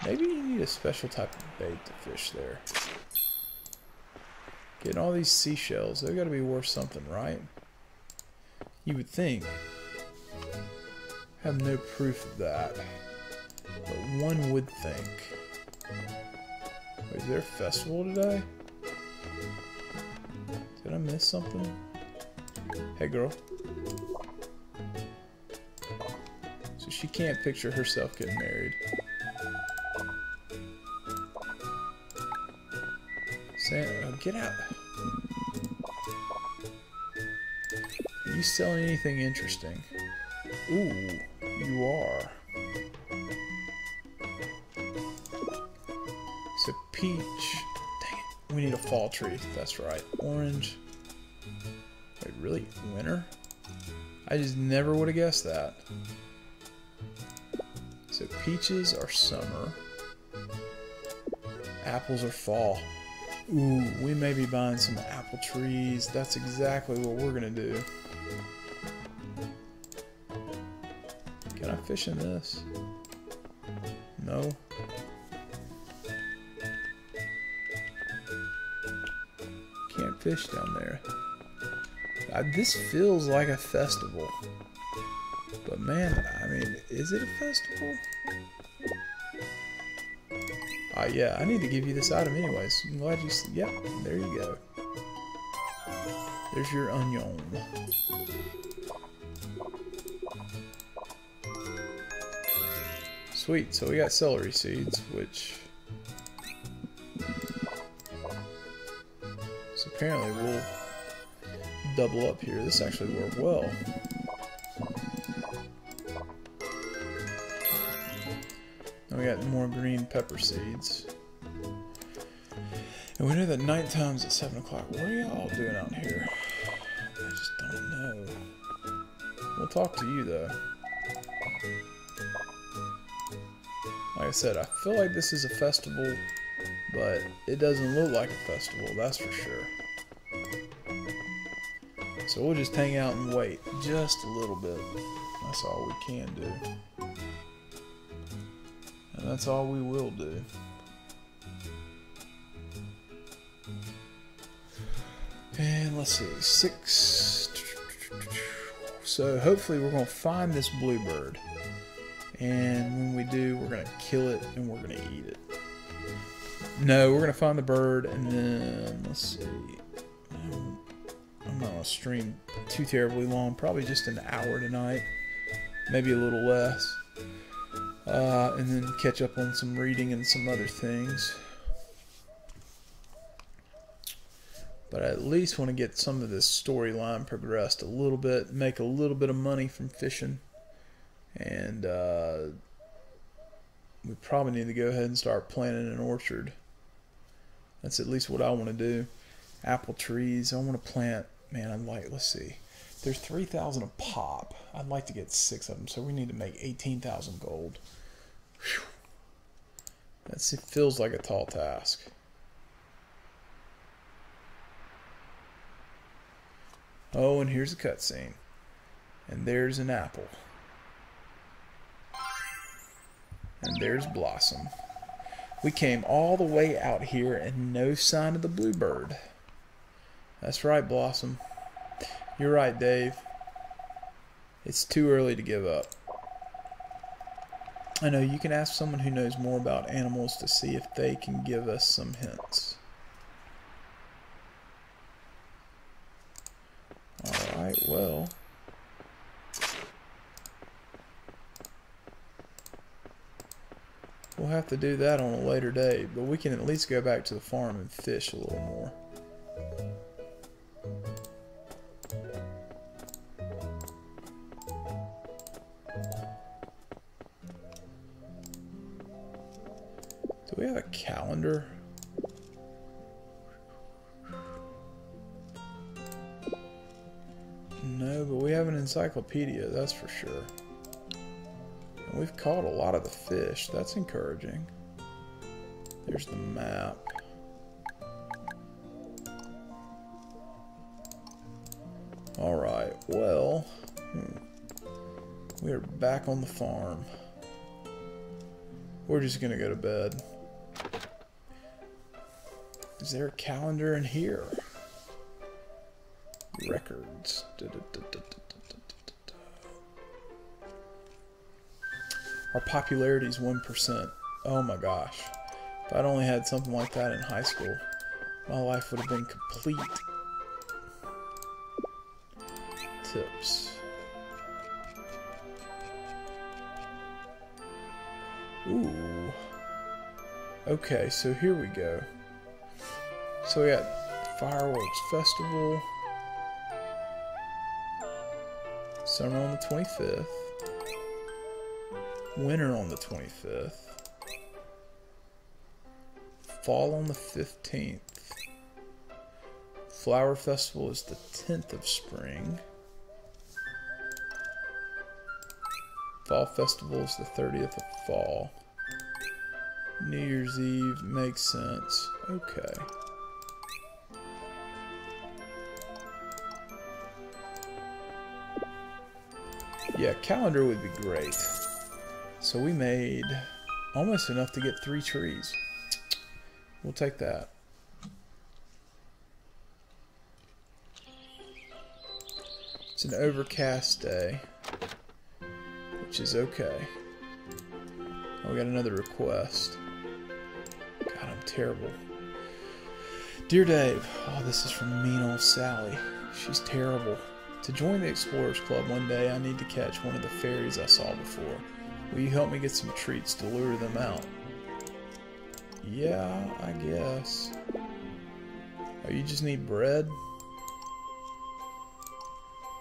A: Maybe you need a special type of bait to fish there. Getting all these seashells, they've got to be worth something, right? You would think. I have no proof of that. But one would think. Wait, is there a festival today? Did I miss something? Hey girl. So she can't picture herself getting married. Oh, get out. Are you selling anything interesting? Ooh, you are. So peach. Dang it. We need a fall tree. That's right. Orange. Wait, really? Winter? I just never would have guessed that. So peaches are summer. Apples are fall. Ooh, we may be buying some apple trees. That's exactly what we're gonna do. Can I fish in this? No. Can't fish down there. This feels like a festival. But man, I mean, is it a festival? Yeah, I need to give you this item anyways. I'm glad you... Yep, there you go. There's your onion. Sweet, so we got celery seeds, which... So apparently we'll double up here. This actually worked well. We got more green pepper seeds. And we know that night time's at 7 o'clock. What are y'all doing out here? I just don't know. We'll talk to you though. Like I said, I feel like this is a festival, but it doesn't look like a festival, that's for sure. So we'll just hang out and wait just a little bit. That's all we can do. And that's all we will do. And let's see, 6. So hopefully we're going to find this bluebird. And when we do, we're going to kill it and we're going to eat it. No, we're going to find the bird and then, let's see. I'm not going to stream too terribly long, probably just an hour tonight. Maybe a little less. And then catch up on some reading and some other things. But I at least want to get some of this storyline progressed a little bit, make a little bit of money from fishing. And we probably need to go ahead and start planting an orchard. That's at least what I want to do. Apple trees, I want to plant, man, I'm like, let's see. There's 3,000 a pop. I'd like to get 6 of them, so we need to make 18,000 gold. Whew. It feels like a tall task. Oh, and here's a cutscene. And there's an apple. And there's Blossom. We came all the way out here and no sign of the bluebird. That's right, Blossom. You're right, Dave. It's too early to give up. I know you can ask someone who knows more about animals to see if they can give us some hints. Alright, well. We'll have to do that on a later day, but we can at least go back to the farm and fish a little more. Do we have a calendar? No, but we have an encyclopedia, that's for sure. And we've caught a lot of the fish, that's encouraging. There's the map. Alright, well, we are back on the farm. We're just gonna go to bed. Is there a calendar in here? Records. Our popularity is 1%. Oh my gosh. If I'd only had something like that in high school, my life would have been complete. Tips. Ooh. Okay, so here we go. So we got Fireworks Festival. Summer on the 25th. Winter on the 25th. Fall on the 15th. Flower Festival is the 10th of spring. Fall Festival is the 30th of fall. New Year's Eve makes sense. Okay. Yeah, calendar would be great. So we made almost enough to get 3 trees. We'll take that. It's an overcast day, which is okay. Oh, we got another request. God, I'm terrible. Dear Dave, oh, this is from mean old Sally. She's terrible. To join the Explorers Club one day, I need to catch one of the fairies I saw before. Will you help me get some treats to lure them out? Yeah, I guess. Oh, you just need bread?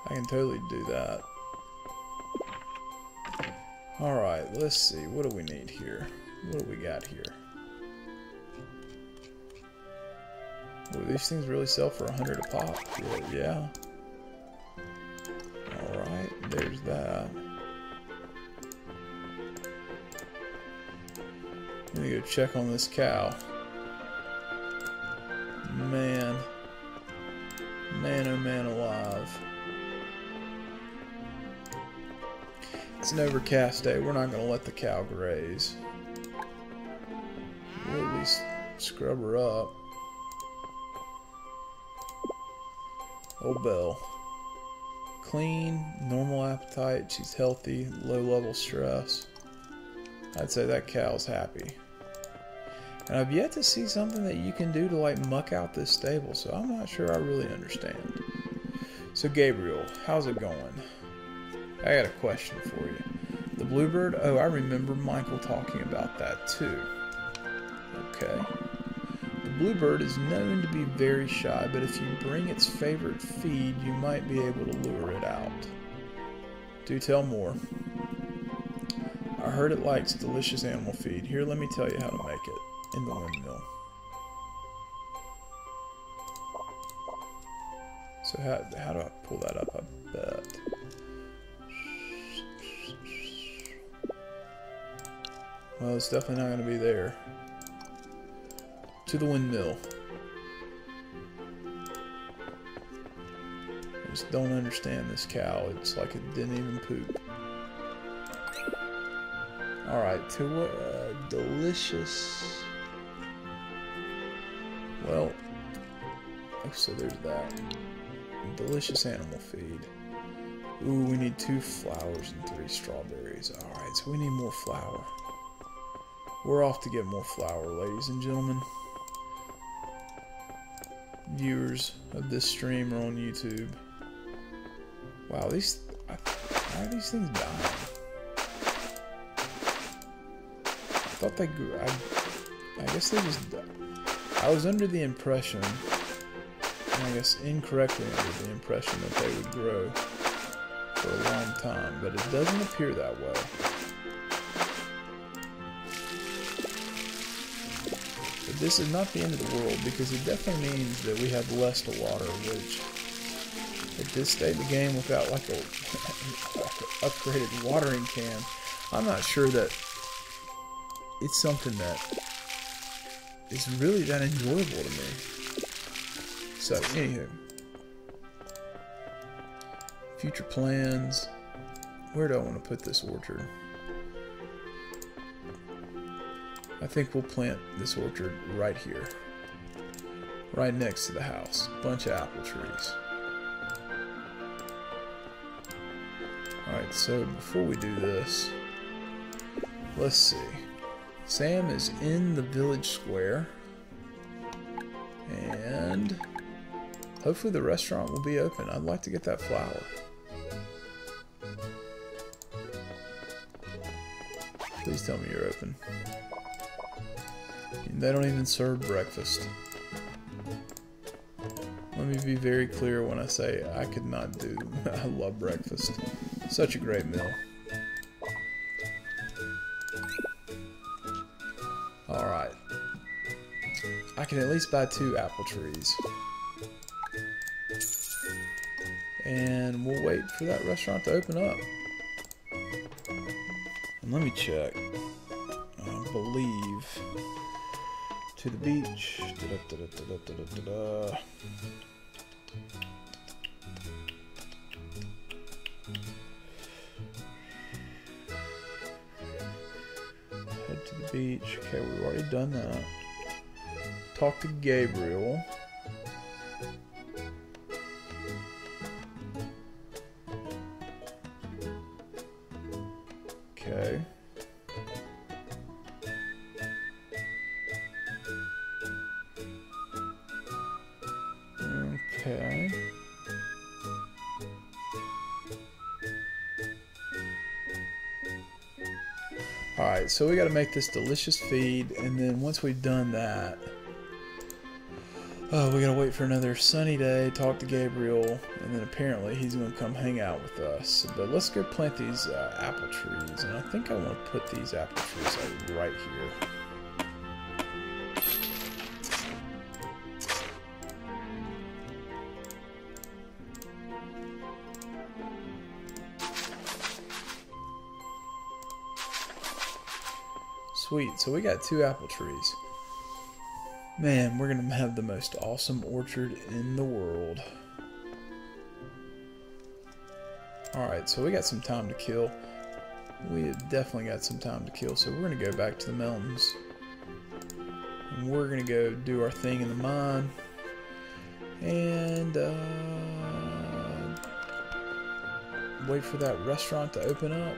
A: I can totally do that. Alright, let's see. What do we need here? What do we got here? Well, these things really sell for 100 a pop. Yeah. Alright, there's that. Let me go check on this cow. Man. Man, oh man alive. It's an overcast day. We're not going to let the cow graze. We'll at least scrub her up. Old Belle. Clean, normal appetite, she's healthy, low level stress. I'd say that cow's happy. And I've yet to see something that you can do to like muck out this stable, so I'm not sure I really understand. So Gabriel, how's it going? I got a question for you. The bluebird? Oh, I remember Michael talking about that too. Okay. The bluebird is known to be very shy, but if you bring its favorite feed, you might be able to lure it out. Do tell more. I heard it likes delicious animal feed. Here, let me tell you how to make it in the windmill. So how do I pull that up? I bet. Well, it's definitely not going to be there. To the windmill. I just don't understand this cow. It's like it didn't even poop. Alright, to what? Delicious. Well, so there's that. Delicious animal feed. Ooh, we need 2 flowers and 3 strawberries. Alright, so we need more flour. We're off to get more flour, ladies and gentlemen. Viewers of this stream are on YouTube. Wow, why are these things dying? I thought they grew. I guess they just died. I was under the impression, and I guess incorrectly under the impression, that they would grow for a long time, but it doesn't appear that way. But this is not the end of the world, because it definitely means that we have less to water, which at this stage of the game, without like a upgraded watering can, I'm not sure that it's something that is really that enjoyable to me. So, anywho. Future plans. Where do I want to put this orchard? I think we'll plant this orchard right here. Right next to the house. Bunch of apple trees. Alright, so before we do this, let's see. Sam is in the village square. And hopefully the restaurant will be open. I'd like to get that flower. Please tell me you're open. They don't even serve breakfast. Let me be very clear when I say I could not do. I love breakfast. Such a great meal. Alright. I can at least buy 2 apple trees. And we'll wait for that restaurant to open up. And let me check. I believe to the beach. Head to the beach. Okay, we've already done that. Talk to Gabriel. Okay. Okay. Alright, so we gotta make this delicious feed, and then once we've done that, we gotta wait for another sunny day, talk to Gabriel, and then apparently he's gonna come hang out with us. But let's go plant these apple trees, and I think I want to put these apple trees like right here. Sweet, so we got 2 apple trees. Man, we're gonna have the most awesome orchard in the world. Alright, so we got some time to kill. We have definitely got some time to kill, so we're gonna go back to the mountains. And we're gonna go do our thing in the mine. And wait for that restaurant to open up.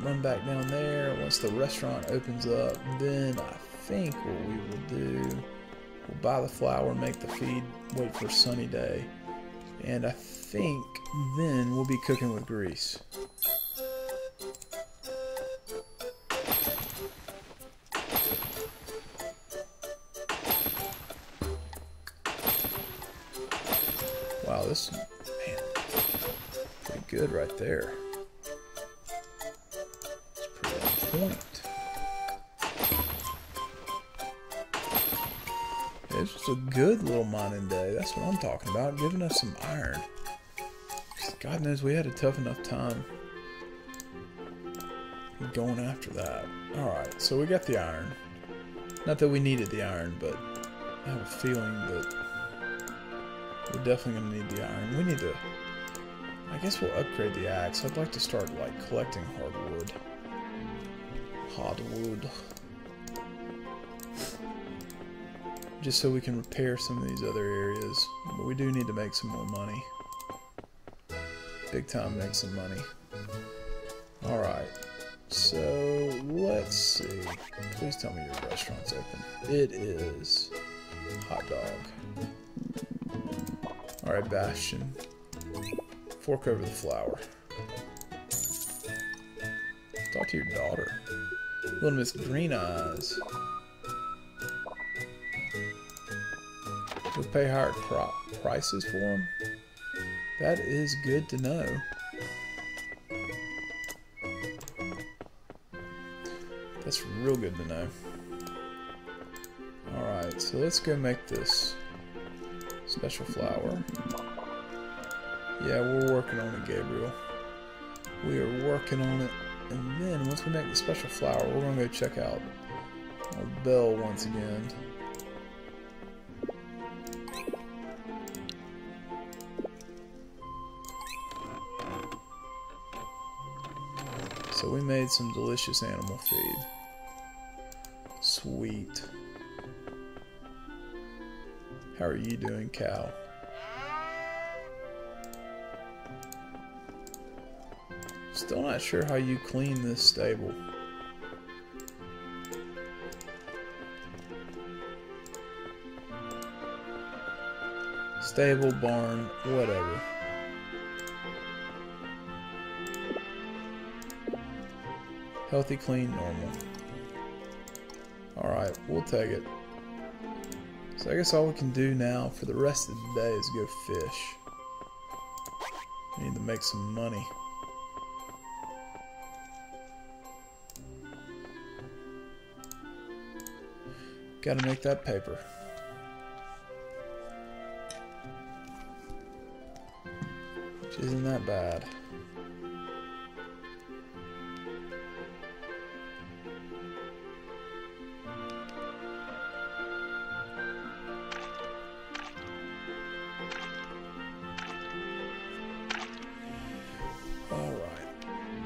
A: Run back down there. Once the restaurant opens up, then I think what we will do, we'll buy the flour, make the feed, wait for a sunny day, and I think then we'll be cooking with grease. Wow, this, man, pretty good right there. Point. This was a good little mining day. That's what I'm talking about. Giving us some iron. God knows we had a tough enough time going after that. Alright, so we got the iron. Not that we needed the iron, but I have a feeling that we're definitely going to need the iron. We need to... I guess we'll upgrade the axe. I'd like to start, like, collecting hardwood. Hardwood. Just so we can repair some of these other areas. But we do need to make some more money. Big time make some money. Alright. So, let's see. Please tell me your restaurant's open. It is. Hot dog. Alright, Bastion. Fork over the flour. Talk to your daughter. Little Miss Green Eyes. We'll pay higher prices for them. That is good to know. That's real good to know. Alright, so let's go make this special flour. Yeah, we're working on it, Gabriel. We are working on it. And then, once we make the special flour, we're going to go check out old Belle once again. So we made some delicious animal feed. Sweet. How are you doing, cow? Still not sure how you clean this stable. Stable, barn, whatever. Healthy, clean, normal. Alright, we'll take it. So I guess all we can do now for the rest of the day is go fish. We need to make some money. Gotta make that paper. Which isn't that bad.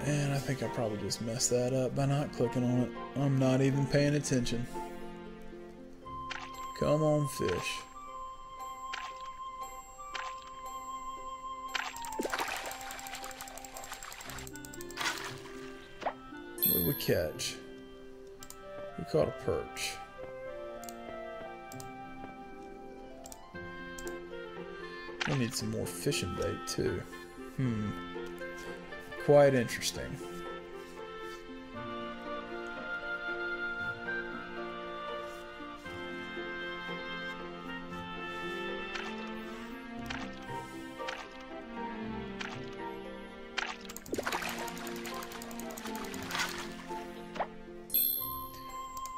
A: And I think I probably just messed that up by not clicking on it. I'm not even paying attention. Come on, fish. What did we catch? We caught a perch. We need some more fishing bait too. Quite interesting.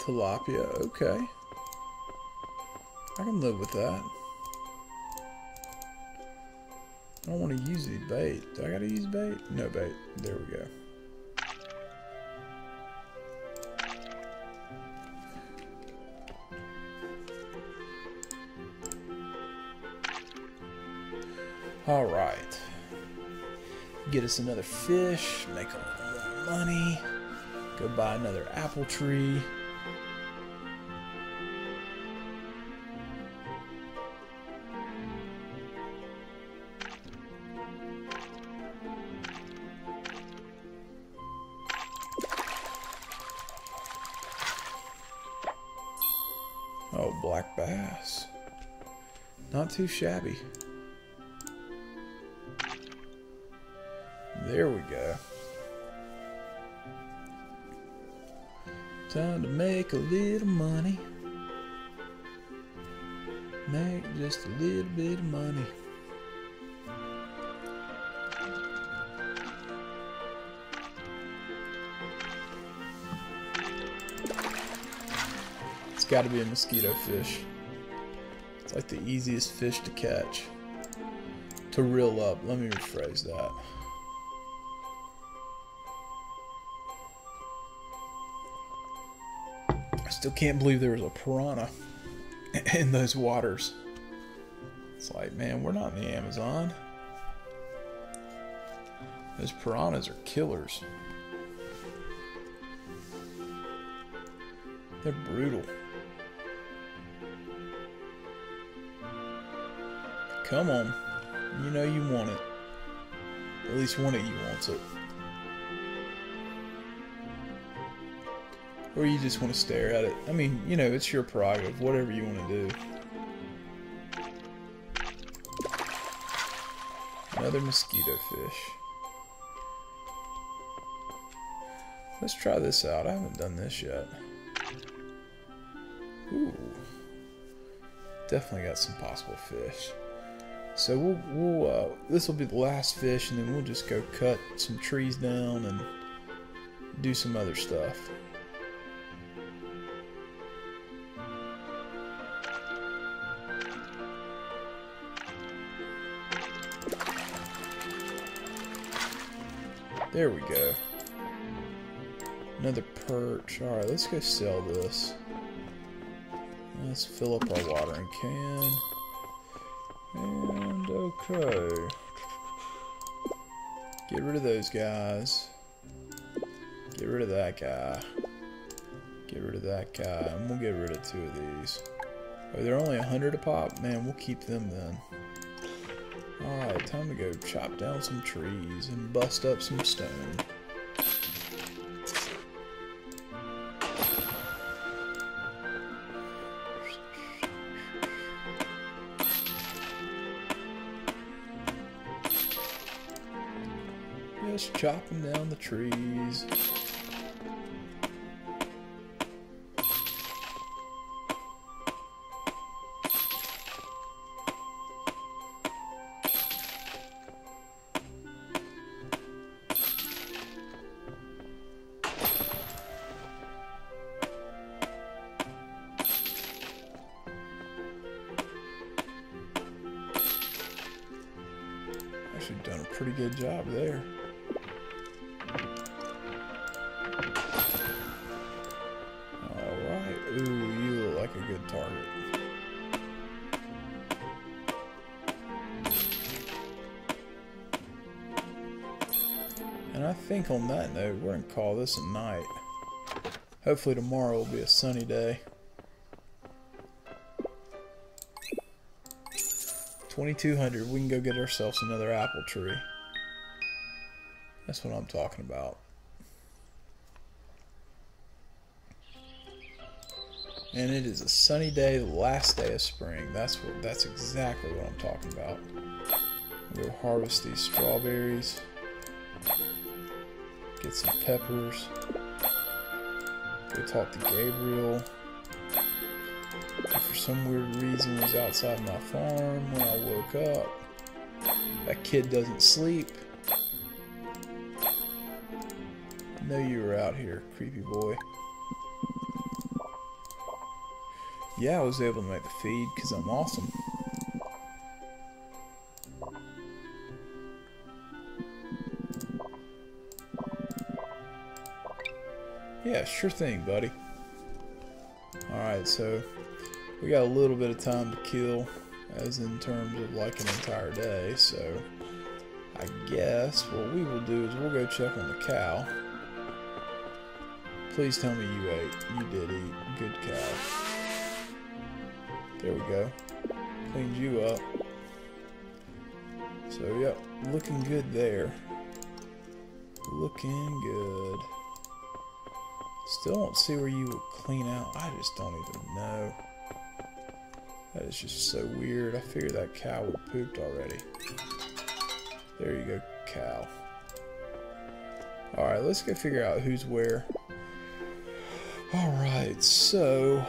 A: Tilapia, okay. I can live with that. I don't want to use any bait. Do I gotta use bait? No bait. There we go. Alright. Get us another fish, make a little more money, go buy another apple tree. Oh, black bass. Not too shabby. There we go. Time to make a little money. Make just a little bit of money. It's got to be a mosquito fish. It's like the easiest fish to catch. To reel up. Let me rephrase that. I still can't believe there was a piranha in those waters. It's like, man, we're not in the Amazon. Those piranhas are killers. They're brutal. Come on. You know you want it. At least one of you wants it. Or you just want to stare at it. I mean, you know, it's your prerogative. Whatever you want to do. Another mosquito fish. Let's try this out. I haven't done this yet. Ooh. Definitely got some possible fish. So we'll this will be the last fish, and then we'll just go cut some trees down and do some other stuff. There we go. Another perch. Alright, let's go sell this. Let's fill up our watering can. And okay. Get rid of those guys. Get rid of that guy. Get rid of that guy. And we'll get rid of 2 of these. Oh, they're only 100 a pop? Man, we'll keep them then. Alright, time to go chop down some trees and bust up some stone. Just chopping down the trees. Actually done a pretty good job there. Alright, ooh, you look like a good target. And I think on that note, we're going to call this a night. Hopefully tomorrow will be a sunny day. 2200, we can go get ourselves another apple tree. That's what I'm talking about. And it is a sunny day, the last day of spring. That's exactly what I'm talking about. We'll go harvest these strawberries. Get some peppers. Go talk to Gabriel. For some weird reason was outside my farm when I woke up. That kid doesn't sleep. I know you were out here, creepy boy. Yeah, I was able to make the feed because I'm awesome. Yeah, sure thing, buddy. Alright, so we got a little bit of time to kill, as in terms of like an entire day, so I guess what we will do is we'll go check on the cow. Please tell me you ate. You did eat. Good cow. There we go. Cleaned you up. So, yep, looking good there. Looking good. Still don't see where you would clean out. I just don't even know. That is just so weird. I figured that cow would have pooped already. There you go, cow. Alright, let's go figure out who's where. Alright, so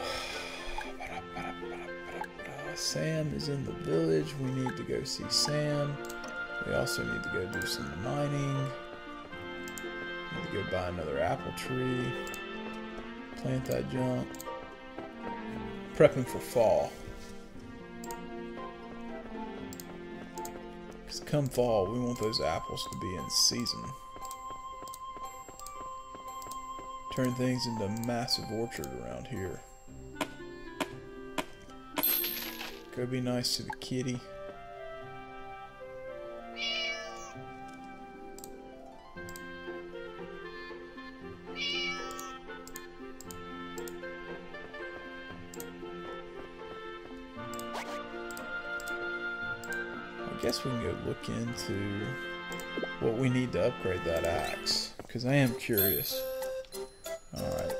A: Sam is in the village. We need to go see Sam. We also need to go do some mining. Need to go buy another apple tree. Plant that junk. Prepping for fall. Because come fall, we want those apples to be in season. Turn things into a massive orchard around here. Go be nice to the kitty. I guess we can go look into what we need to upgrade that axe, because I am curious. Alright.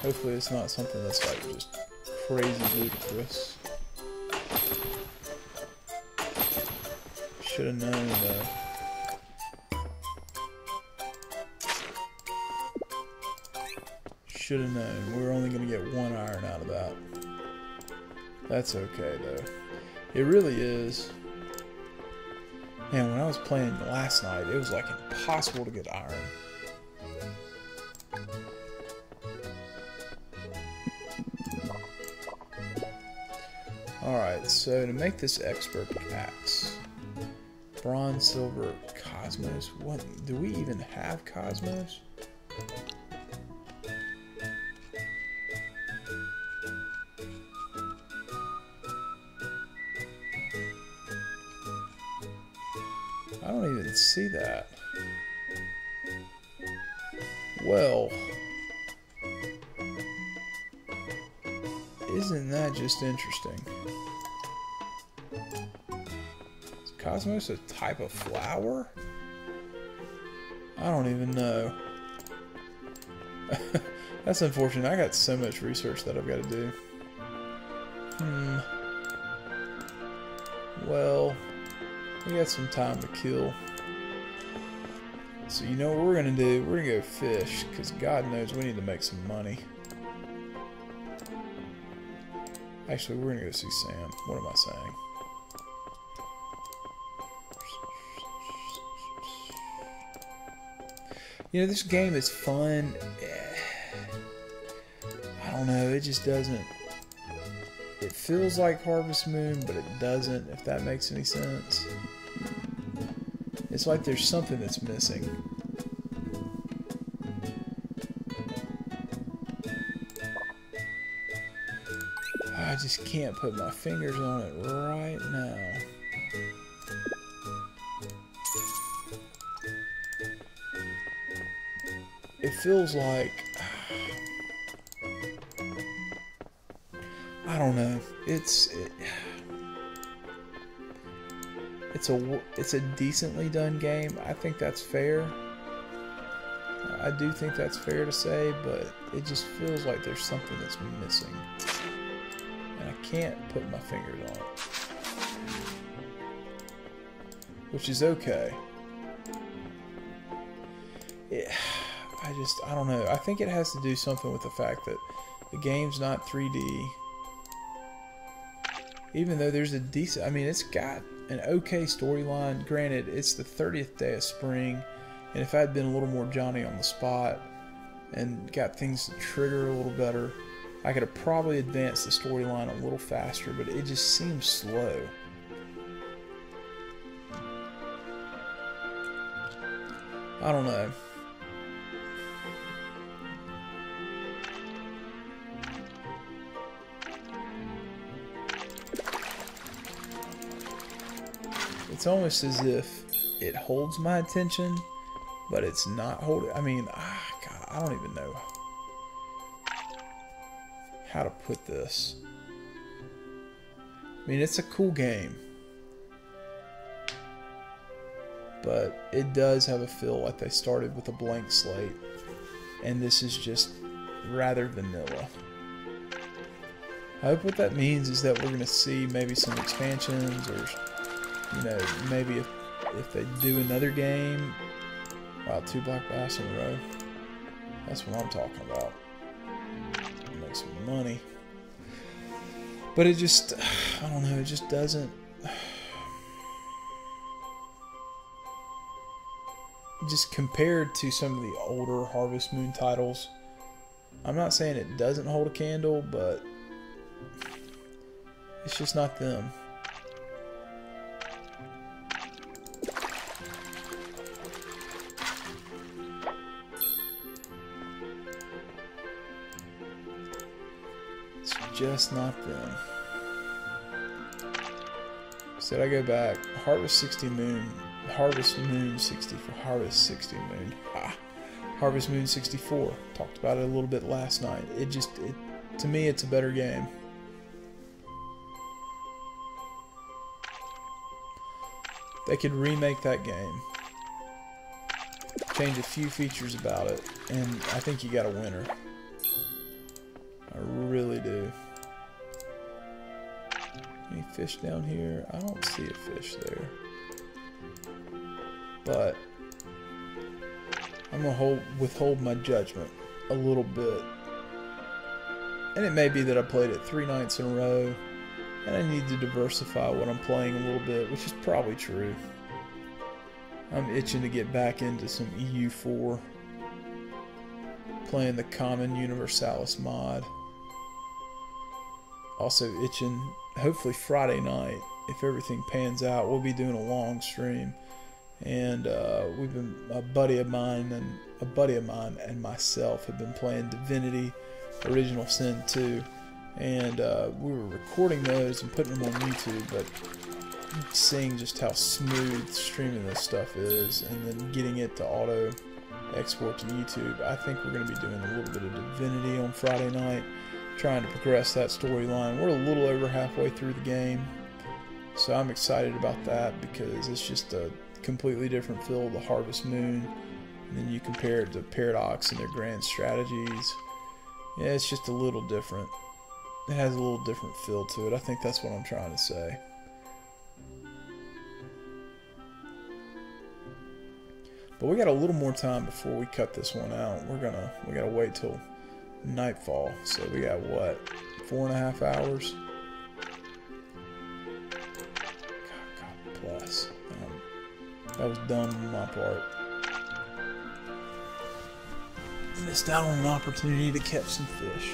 A: Hopefully it's not something that's like just crazy ludicrous. Should have known though. Should have known. We're only going to get 1 iron out of that. That's okay though. It really is. Man, when I was playing last night, it was like impossible to get iron. Alright, so to make this expert axe, bronze, silver, cosmos. What? Do we even have cosmos? didn't see that. Well, isn't that just interesting? Is Cosmos a type of flower? I don't even know. That's unfortunate. I got so much research that I've got to do. Well, we got some time to kill. So you know what we're going to do? We're going to go fish, because God knows we need to make some money. Actually, we're going to go see Sam. What am I saying? You know, this game is fun. I don't know, it just doesn't... It feels like Harvest Moon, but it doesn't, if that makes any sense. It's like there's something that's missing. I just can't put my fingers on it right now. It feels like... I don't know. It's a decently done game. I think that's fair. I do think that's fair to say, but it just feels like there's something that's missing. And I can't put my fingers on it. Which is okay. I don't know. I think it has to do something with the fact that the game's not 3D. Even though there's a decent... I mean, it's got an okay storyline. Granted, it's the 30th day of spring. And if I had been a little more Johnny on the spot and got things to trigger a little better, I could have probably advanced the storyline a little faster, but it just seems slow. I don't know. It's almost as if it holds my attention, but it's not holding... I mean, God, I don't even know how to put this. I mean, it's a cool game, but it does have a feel like they started with a blank slate, and this is just rather vanilla. I hope what that means is that we're going to see maybe some expansions, or, you know, maybe if they do another game. Wow, 2 black bass in a row. That's what I'm talking about. Make some money. But it just, I don't know, it just doesn't... Just compared to some of the older Harvest Moon titles, I'm not saying it doesn't hold a candle, but it's just not them. It's just not them. So I go back, Harvest 60 Moon, Harvest Moon 64, Harvest 60 Moon, Harvest Moon 64. Talked about it a little bit last night. To me, it's a better game. They could remake that game, change a few features about it, and I think you got a winner. I really do. Any fish down here? I don't see a fish there. But I'm going to withhold my judgment a little bit. And it may be that I played it 3 nights in a row, and I need to diversify what I'm playing a little bit, which is probably true. I'm itching to get back into some EU4, playing the Common Universalis mod. Also itching, hopefully Friday night, if everything pans out, we'll be doing a long stream. And a buddy of mine and myself have been playing Divinity Original Sin 2, and we were recording those and putting them on YouTube, but seeing just how smooth streaming this stuff is, and then getting it to auto export to YouTube. I think we're going to be doing a little bit of Divinity on Friday night, trying to progress that storyline. We're a little over halfway through the game, so I'm excited about that because it's just a completely different feel of the Harvest Moon, and then you compare it to Paradox and their grand strategies. Yeah, it's just a little different. It has a little different feel to it. I think that's what I'm trying to say. But we got a little more time before we cut this one out. We gotta wait till nightfall. So we got what, 4.5 hours? God bless. That was dumb on my part. Missed out on an opportunity to catch some fish.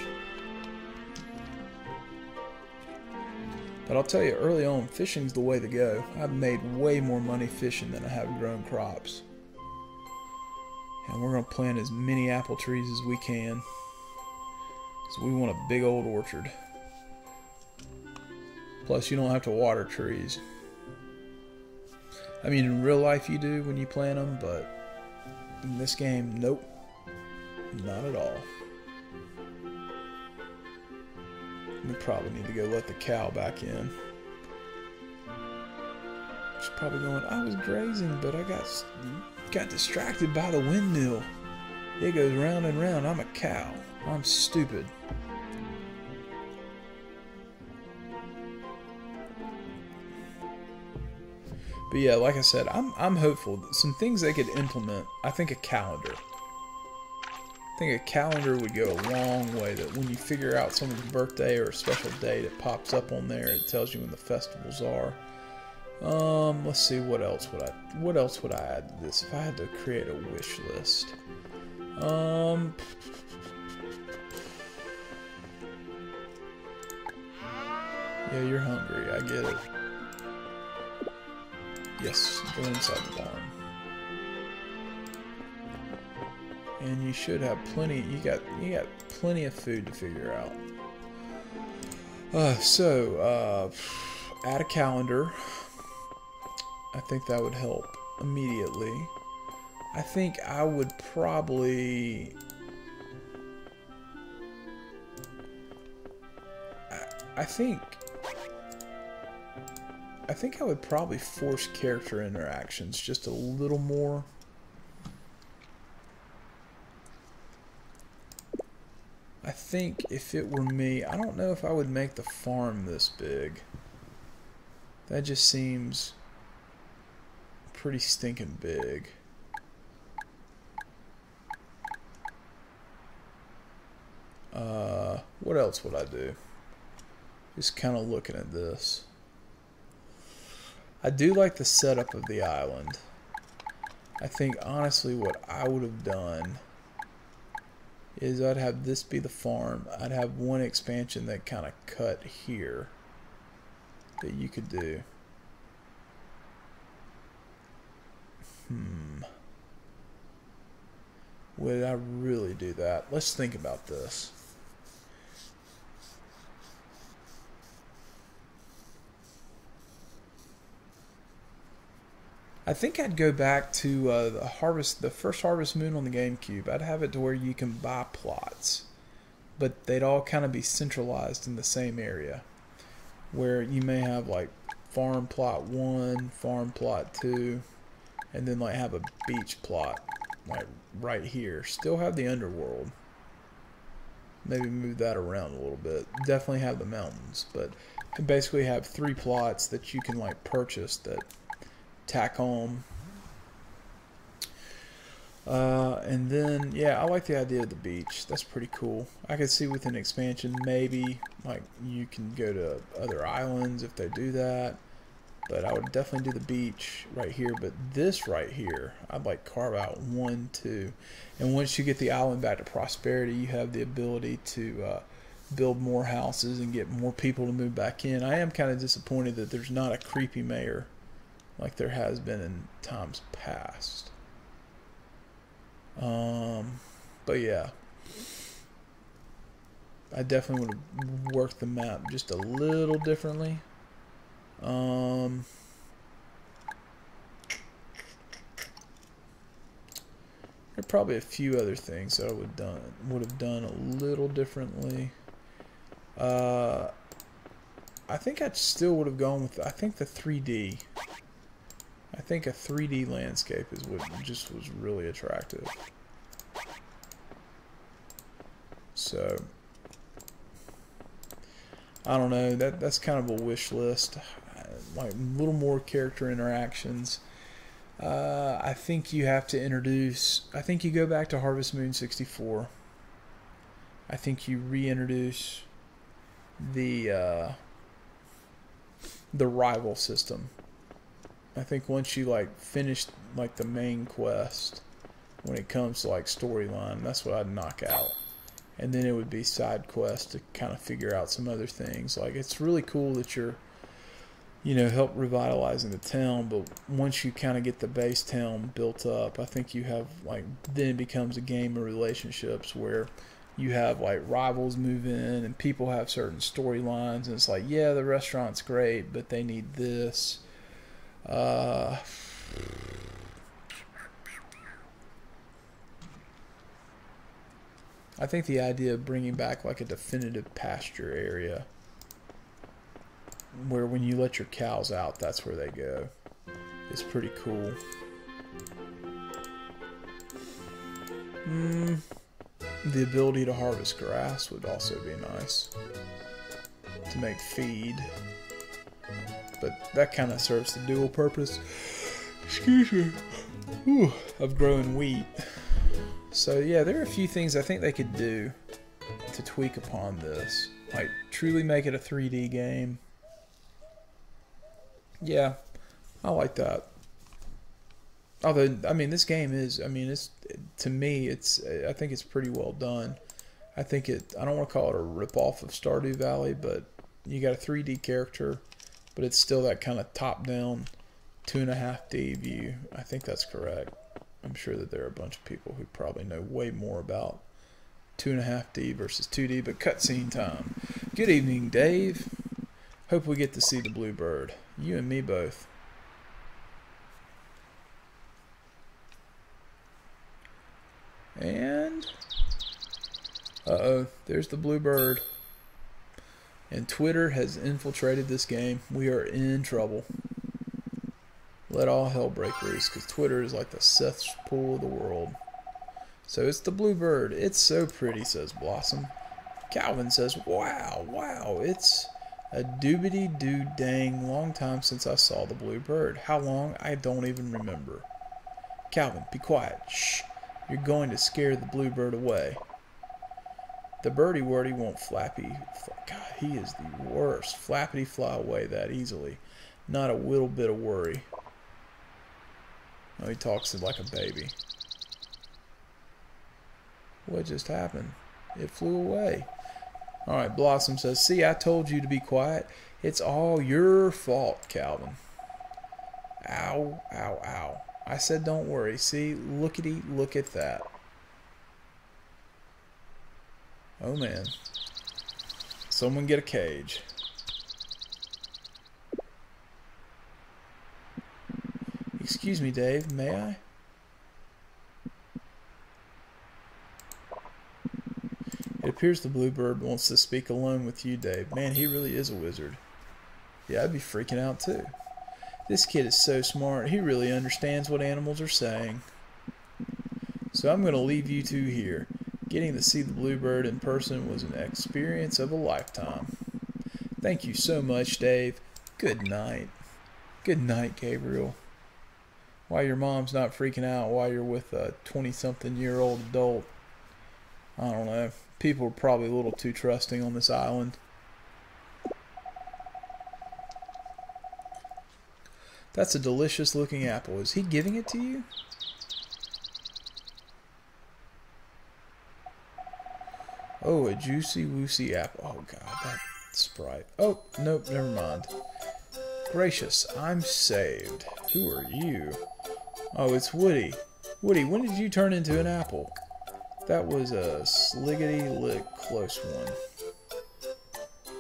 A: But I'll tell you, early on, fishing's the way to go. I've made way more money fishing than I have grown crops. And we're going to plant as many apple trees as we can, because we want a big old orchard. Plus, you don't have to water trees. I mean, in real life you do when you plant them, but in this game, nope. Not at all. We probably need to go let the cow back in. She's probably going, I was grazing, but I got distracted by the windmill. It goes round and round. I'm a cow. I'm stupid. But yeah, like I said, I'm hopeful. Some things they could implement. I think a calendar. I think a calendar would go a long way. That when you figure out someone's birthday or a special date, it pops up on there. It tells you when the festivals are. Let's see, what else would I add to this if I had to create a wish list? Yeah, you're hungry. I get it. Yes, go inside the barn. And you should have plenty. You got plenty of food to figure out. Add a calendar. I think that would help immediately. I think I would probably. I think I would probably force character interactions just a little more. I think if it were me, I don't know if I would make the farm this big. That just seems pretty stinking big. What else would I do? Just kind of looking at this. I do like the setup of the island. I think honestly what I would have done is I'd have this be the farm. I'd have one expansion that kind of cut here that you could do. Would I really do that? Let's think about this. I think I'd go back to the first Harvest Moon on the GameCube. I'd have it to where you can buy plots, but they'd all kind of be centralized in the same area, where you may have like farm plot 1, farm plot 2, and then like have a beach plot like right here. Still have the underworld. Maybe move that around a little bit. Definitely have the mountains, but basically have 3 plots that you can like purchase that tack on. And then, yeah, I like the idea of the beach. That's pretty cool. I could see with an expansion, maybe, like, you can go to other islands if they do that. But I would definitely do the beach right here. But this right here, I'd like carve out 1, 2. And once you get the island back to prosperity, you have the ability to build more houses and get more people to move back in. I am kind of disappointed that there's not a creepy mayor like there has been in times past. But yeah, I definitely would have worked the map just a little differently. There are probably a few other things that I would have done a little differently. I think I still would have gone with, I think the 3D. I think a 3D landscape is what just was really attractive. So, I don't know, that's kind of a wish list. Like a little more character interactions. I think you have to introduce, I think you go back to Harvest Moon 64. I think you reintroduce the rival system. I think once you like finish like the main quest, when it comes to like storyline, that's what I'd knock out. And then it would be side quests to kind of figure out some other things. Like, it's really cool that you're, you know, help revitalizing the town, but once you kind of get the base town built up, I think you have like, then it becomes a game of relationships where you have like rivals move in and people have certain storylines, and it's like, yeah, the restaurant's great, but they need this. I think the idea of bringing back like a definitive pasture area where when you let your cows out, that's where they go, is pretty cool. The ability to harvest grass would also be nice to make feed, but that kind of serves the dual purpose, excuse me, of growing wheat. So yeah, there are a few things I think they could do to tweak upon this, like truly make it a 3D game. Yeah, I like that. Although, I mean, this game is, I mean, it's, to me, it's, I think it's pretty well done. I think it, I don't want to call it a ripoff of Stardew Valley, but you got a 3D character, but it's still that kind of top-down 2.5D view. I think that's correct. I'm sure that there are a bunch of people who probably know way more about 2.5D versus 2D, but cutscene time. Good evening, Dave. Hope we get to see the bluebird. You and me both. And uh-oh, there's the bluebird. And Twitter has infiltrated this game. We are in trouble. Let all hell break loose, because Twitter is like the cesspool of the world. So it's the bluebird. It's so pretty, says Blossom. Calvin says, wow, wow, it's a doobity-doo-dang long time since I saw the bluebird. How long? I don't even remember. Calvin, be quiet. Shh. You're going to scare the bluebird away. The birdie-wordy won't flappy. God, he is the worst. Flappity fly away that easily. Not a little bit of worry. Oh, he talks like a baby. What just happened? It flew away. Alright, Blossom says, see, I told you to be quiet. It's all your fault, Calvin. Ow, ow, ow. I said don't worry. See, lookity, look at that. Oh man. Someone get a cage. Excuse me, Dave, may I? It appears the bluebird wants to speak alone with you, Dave. Man, he really is a wizard. Yeah, I'd be freaking out too. This kid is so smart. He really understands what animals are saying. So I'm going to leave you two here. Getting to see the bluebird in person was an experience of a lifetime. Thank you so much, Dave. Good night. Good night, Gabriel. Why your mom's not freaking out while you're with a 20-something-year-old adult. I don't know. People are probably a little too trusting on this island. That's a delicious looking apple. Is he giving it to you? Oh, a juicy woosy apple. Oh god, that sprite. Oh, nope, never mind. Gracious, I'm saved. Who are you? Oh, it's Woody. Woody, when did you turn into an apple? That was a sliggity-lick close one.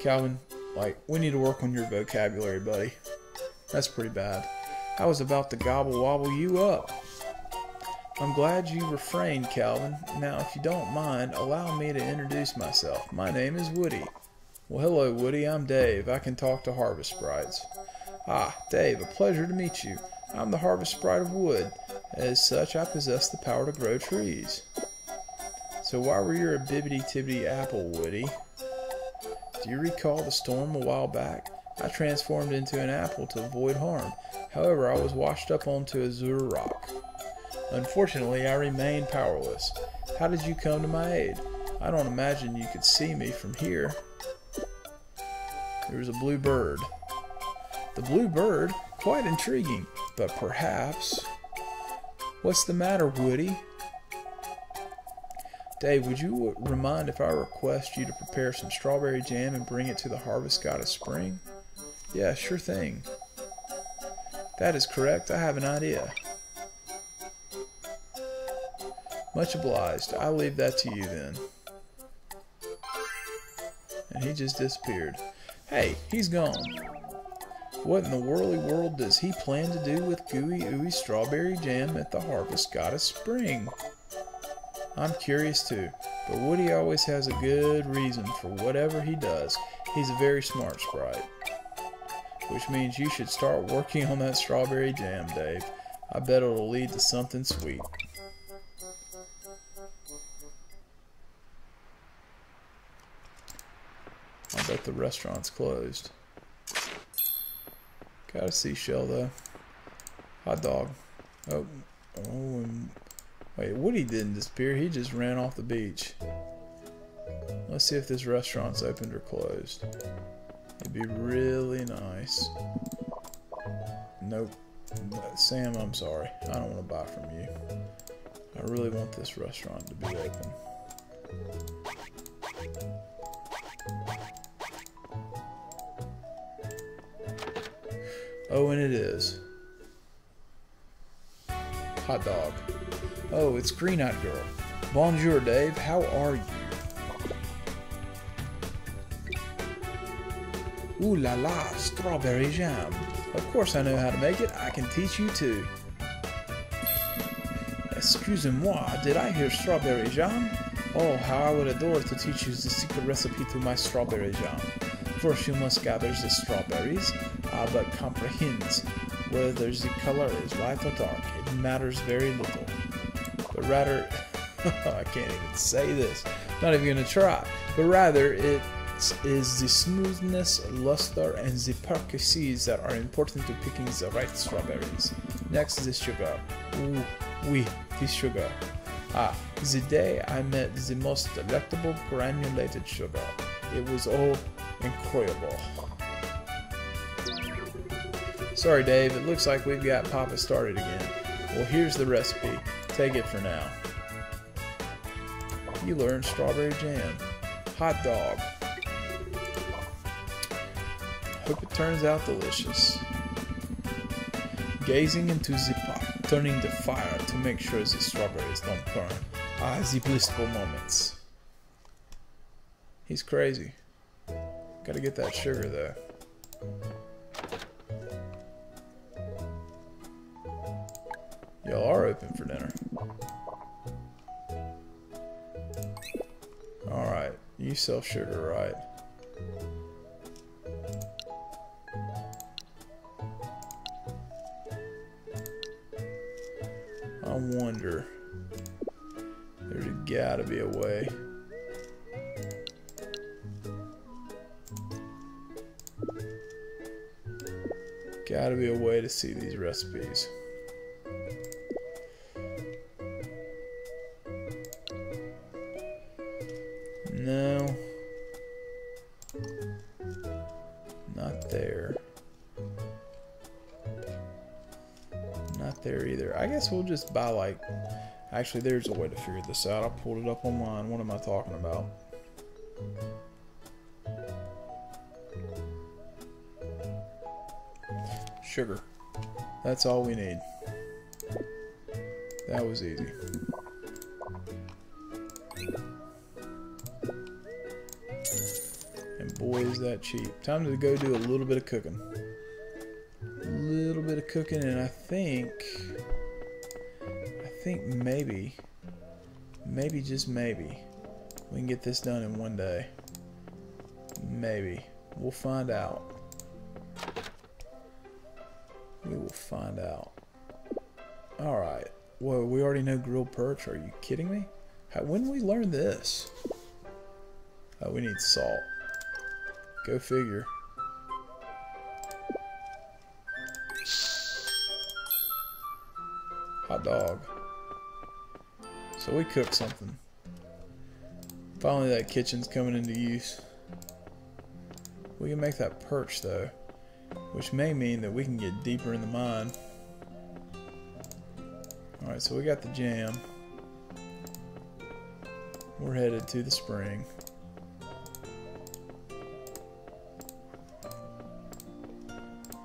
A: Calvin, like, we need to work on your vocabulary, buddy. That's pretty bad. I was about to gobble-wobble you up. I'm glad you refrained, Calvin. Now, if you don't mind, allow me to introduce myself. My name is Woody. Well, hello, Woody. I'm Dave. I can talk to Harvest Sprites. Ah, Dave, a pleasure to meet you. I'm the Harvest Sprite of Wood. As such, I possess the power to grow trees. So why were you a bibbity-tibbity apple, Woody? Do you recall the storm a while back? I transformed into an apple to avoid harm. However, I was washed up onto Azure Rock. Unfortunately, I remained powerless. How did you come to my aid? I don't imagine you could see me from here. There was a blue bird. The blue bird? Quite intriguing, but perhaps... What's the matter, Woody? Dave, would you mind if I request you to prepare some strawberry jam and bring it to the Harvest Goddess Spring? Yeah, sure thing. That is correct. I have an idea. Much obliged. I'll leave that to you then. And he just disappeared. Hey, he's gone. What in the whirly world does he plan to do with gooey ooey strawberry jam at the Harvest Goddess Spring? I'm curious too, but Woody always has a good reason for whatever he does. He's a very smart sprite. Which means you should start working on that strawberry jam, Dave. I bet it'll lead to something sweet. I bet the restaurant's closed. Got a seashell though. Hot dog. Oh, and wait, Woody didn't disappear. He just ran off the beach. Let's see if this restaurant's opened or closed. It'd be really nice. Nope. Sam, I'm sorry. I don't want to buy from you. I really want this restaurant to be open. Oh, and it is. Hot dog. Oh, it's Green-Eyed Girl. Bonjour, Dave. How are you? Ooh la la, strawberry jam. Of course I know how to make it. I can teach you too. Excusez-moi, did I hear strawberry jam? Oh, how I would adore to teach you the secret recipe to my strawberry jam. First you must gather the strawberries, but comprehend whether the color is light or dark. It matters very little. But rather, I can't even say this. Not even going to try. But rather, it is the smoothness, luster, and the percussies that are important to picking the right strawberries. Next, the sugar. Ooh, oui, the sugar. Ah, the day I met the most delectable granulated sugar. It was all incredible. Sorry, Dave, it looks like we've got Papa started again. Well, here's the recipe. Take it for now. You learned strawberry jam. Hot dog. Hope it turns out delicious. Gazing into the pot, turning the fire to make sure the strawberries don't burn. Ah, the blissful moments. He's crazy. Gotta get that sugar though. Y'all are open for dinner. Alright, you sell sugar, right? I wonder. There's gotta be a way. Gotta be a way to see these recipes. No. Not there. Not there either. I guess we'll just buy like... Actually, there's a way to figure this out. I pulled it up online. What am I talking about? Sugar. That's all we need. That was easy. And boy, is that cheap. Time to go do a little bit of cooking. A little bit of cooking, and I think think maybe, just maybe, we can get this done in one day. Maybe. We'll find out. We will find out. Alright. Whoa, we already know grilled perch. Are you kidding me? When did we learn this? Oh, we need salt. Go figure. Hot dog. So we cooked something. Finally that kitchen's coming into use. We can make that perch though, which may mean that we can get deeper in the mine. Alright, so we got the jam. We're headed to the spring.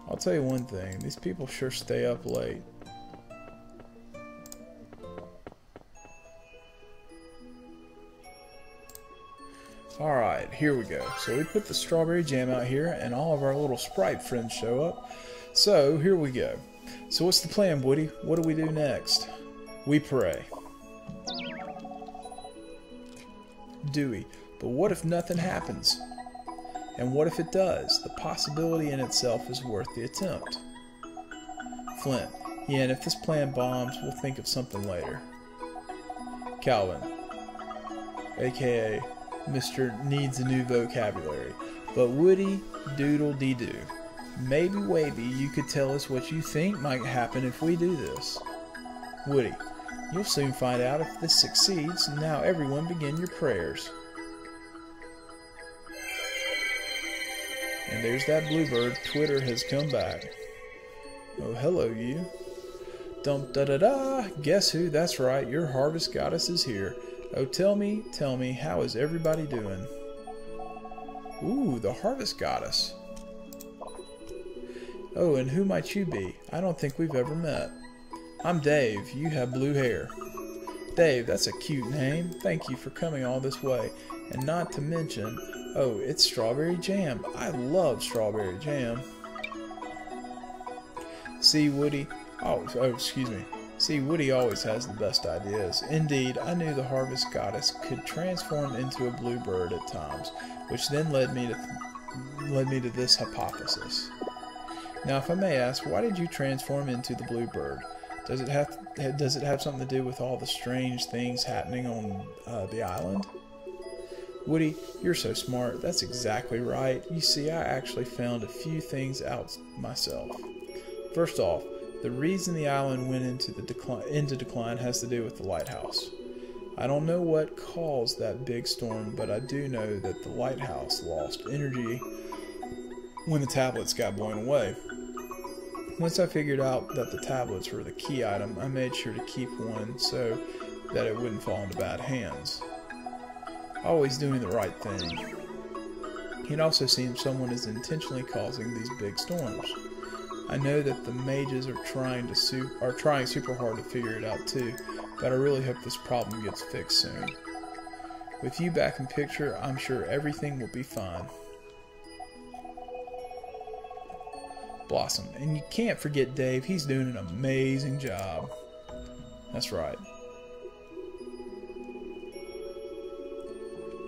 A: I'll tell you one thing, these people sure stay up late. Alright, here we go. So we put the strawberry jam out here and all of our little sprite friends show up. So here we go. So what's the plan, Woody? What do we do next? We pray. Dewey, but what if nothing happens? And what if it does? The possibility in itself is worth the attempt. Flint, yeah, and if this plan bombs, we'll think of something later. Calvin, aka Mr. Needs a New Vocabulary. But Woody Doodle-Dee-Doo, maybe Wavy, you could tell us what you think might happen if we do this. Woody, you'll soon find out if this succeeds. Now everyone begin your prayers. And there's that bluebird. Twitter has come back. Oh, hello you. Dum da da da. Guess who? That's right. Your harvest goddess is here. Oh, tell me, how is everybody doing? Ooh, the harvest goddess. Oh, and who might you be? I don't think we've ever met. I'm Dave. You have blue hair. Dave, that's a cute name. Thank you for coming all this way. And not to mention, oh, it's strawberry jam. I love strawberry jam. See, Woody. Oh, excuse me. See, Woody always has the best ideas. Indeed, I knew the harvest goddess could transform into a bluebird at times, which then led me to this hypothesis. Now, if I may ask, why did you transform into the bluebird? Does it have something to do with all the strange things happening on the island? Woody, you're so smart. That's exactly right. You see, I actually found a few things out myself. First off, the reason the island went into decline has to do with the lighthouse. I don't know what caused that big storm, but I do know that the lighthouse lost energy when the tablets got blown away. Once I figured out that the tablets were the key item, I made sure to keep one so that it wouldn't fall into bad hands. Always doing the right thing. It also seems someone is intentionally causing these big storms. I know that the mages are trying super hard to figure it out too, but I really hope this problem gets fixed soon. With you back in picture, I'm sure everything will be fine. Blossom, and you can't forget Dave. He's doing an amazing job. That's right.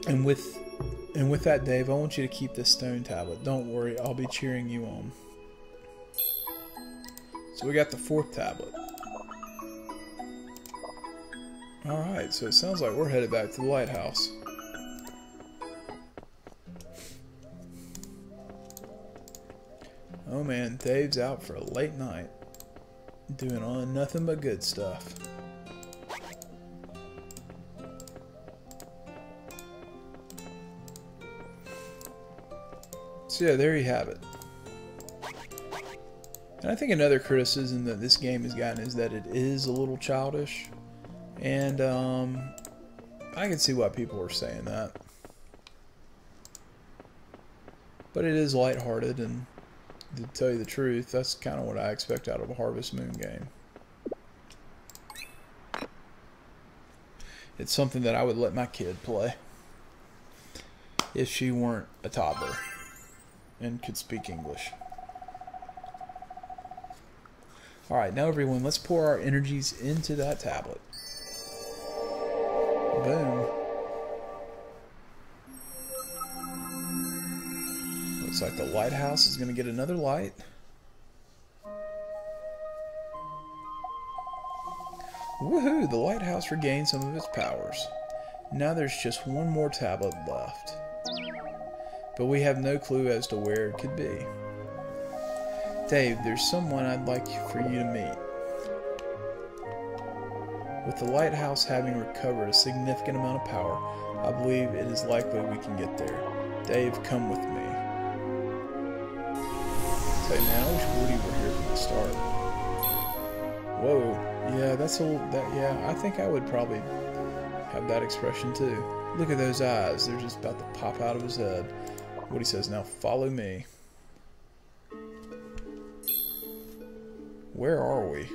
A: And with that, Dave, I want you to keep this stone tablet. Don't worry, I'll be cheering you on. So we got the 4th tablet. Alright, so it sounds like we're headed back to the lighthouse. Oh man, Dave's out for a late night. Doing nothing but good stuff. So yeah, there you have it. And I think another criticism that this game has gotten is that it is a little childish. And I can see why people are saying that. But it is lighthearted, and to tell you the truth, that's kind of what I expect out of a Harvest Moon game. It's something that I would let my kid play if she weren't a toddler and could speak English. Alright, now everyone, let's pour our energies into that tablet. Boom. Looks like the lighthouse is going to get another light. Woohoo! The lighthouse regained some of its powers. Now there's just one more tablet left. But we have no clue as to where it could be. Dave, there's someone I'd like for you to meet. With the lighthouse having recovered a significant amount of power, I believe it is likely we can get there. Dave, come with me. Say, man, I wish Woody were here from the start. Whoa, yeah, yeah, I think I would probably have that expression too. Look at those eyes, they're just about to pop out of his head. Woody says, now follow me. Where are we?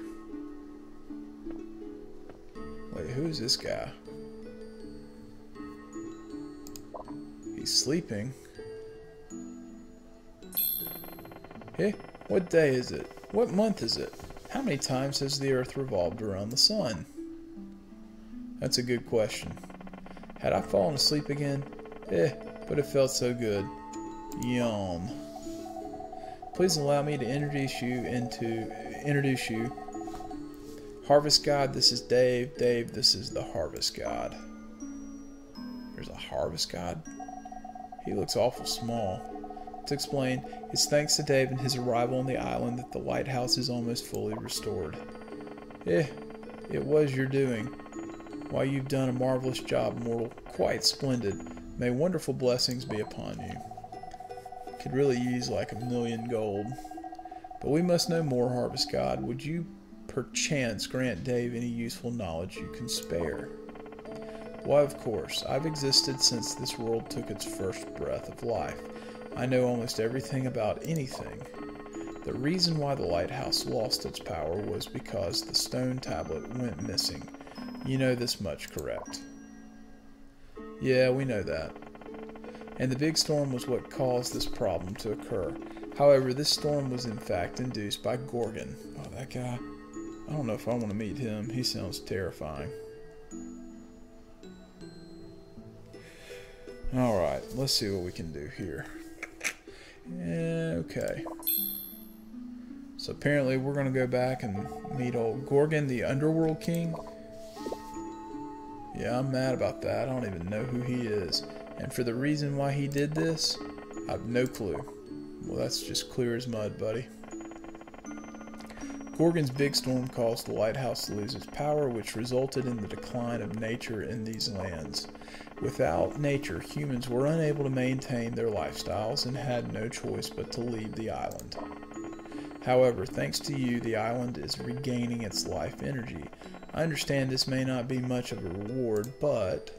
A: Wait, who is this guy? He's sleeping. Hey, what day is it? What month is it? How many times has the Earth revolved around the sun? That's a good question. Had I fallen asleep again? But it felt so good. Yum. Please allow me to introduce you. Harvest God, this is Dave. Dave, this is the Harvest God. There's a Harvest God? He looks awful small. To explain, it's thanks to Dave and his arrival on the island that the lighthouse is almost fully restored. It was your doing. Why, you've done a marvelous job, mortal. Quite splendid. May wonderful blessings be upon you. Could really use like $1 million gold. But we must know more, Harvest God. Would you perchance grant Dave any useful knowledge you can spare? Why, of course. I've existed since this world took its first breath of life. I know almost everything about anything. The reason why the lighthouse lost its power was because the stone tablet went missing. You know this much, correct? Yeah, we know that. And the big storm was what caused this problem to occur. However, this storm was in fact induced by Gorgon. Oh, that guy. I don't know if I want to meet him. He sounds terrifying. Alright, let's see what we can do here. Okay. So apparently we're going to go back and meet old Gorgon, the Underworld King. Yeah, I'm mad about that. I don't even know who he is. And for the reason why he did this, I have no clue. Well, that's just clear as mud, buddy. Gorgon's big storm caused the lighthouse to lose its power, which resulted in the decline of nature in these lands. Without nature, humans were unable to maintain their lifestyles and had no choice but to leave the island. However, thanks to you, the island is regaining its life energy. I understand this may not be much of a reward, but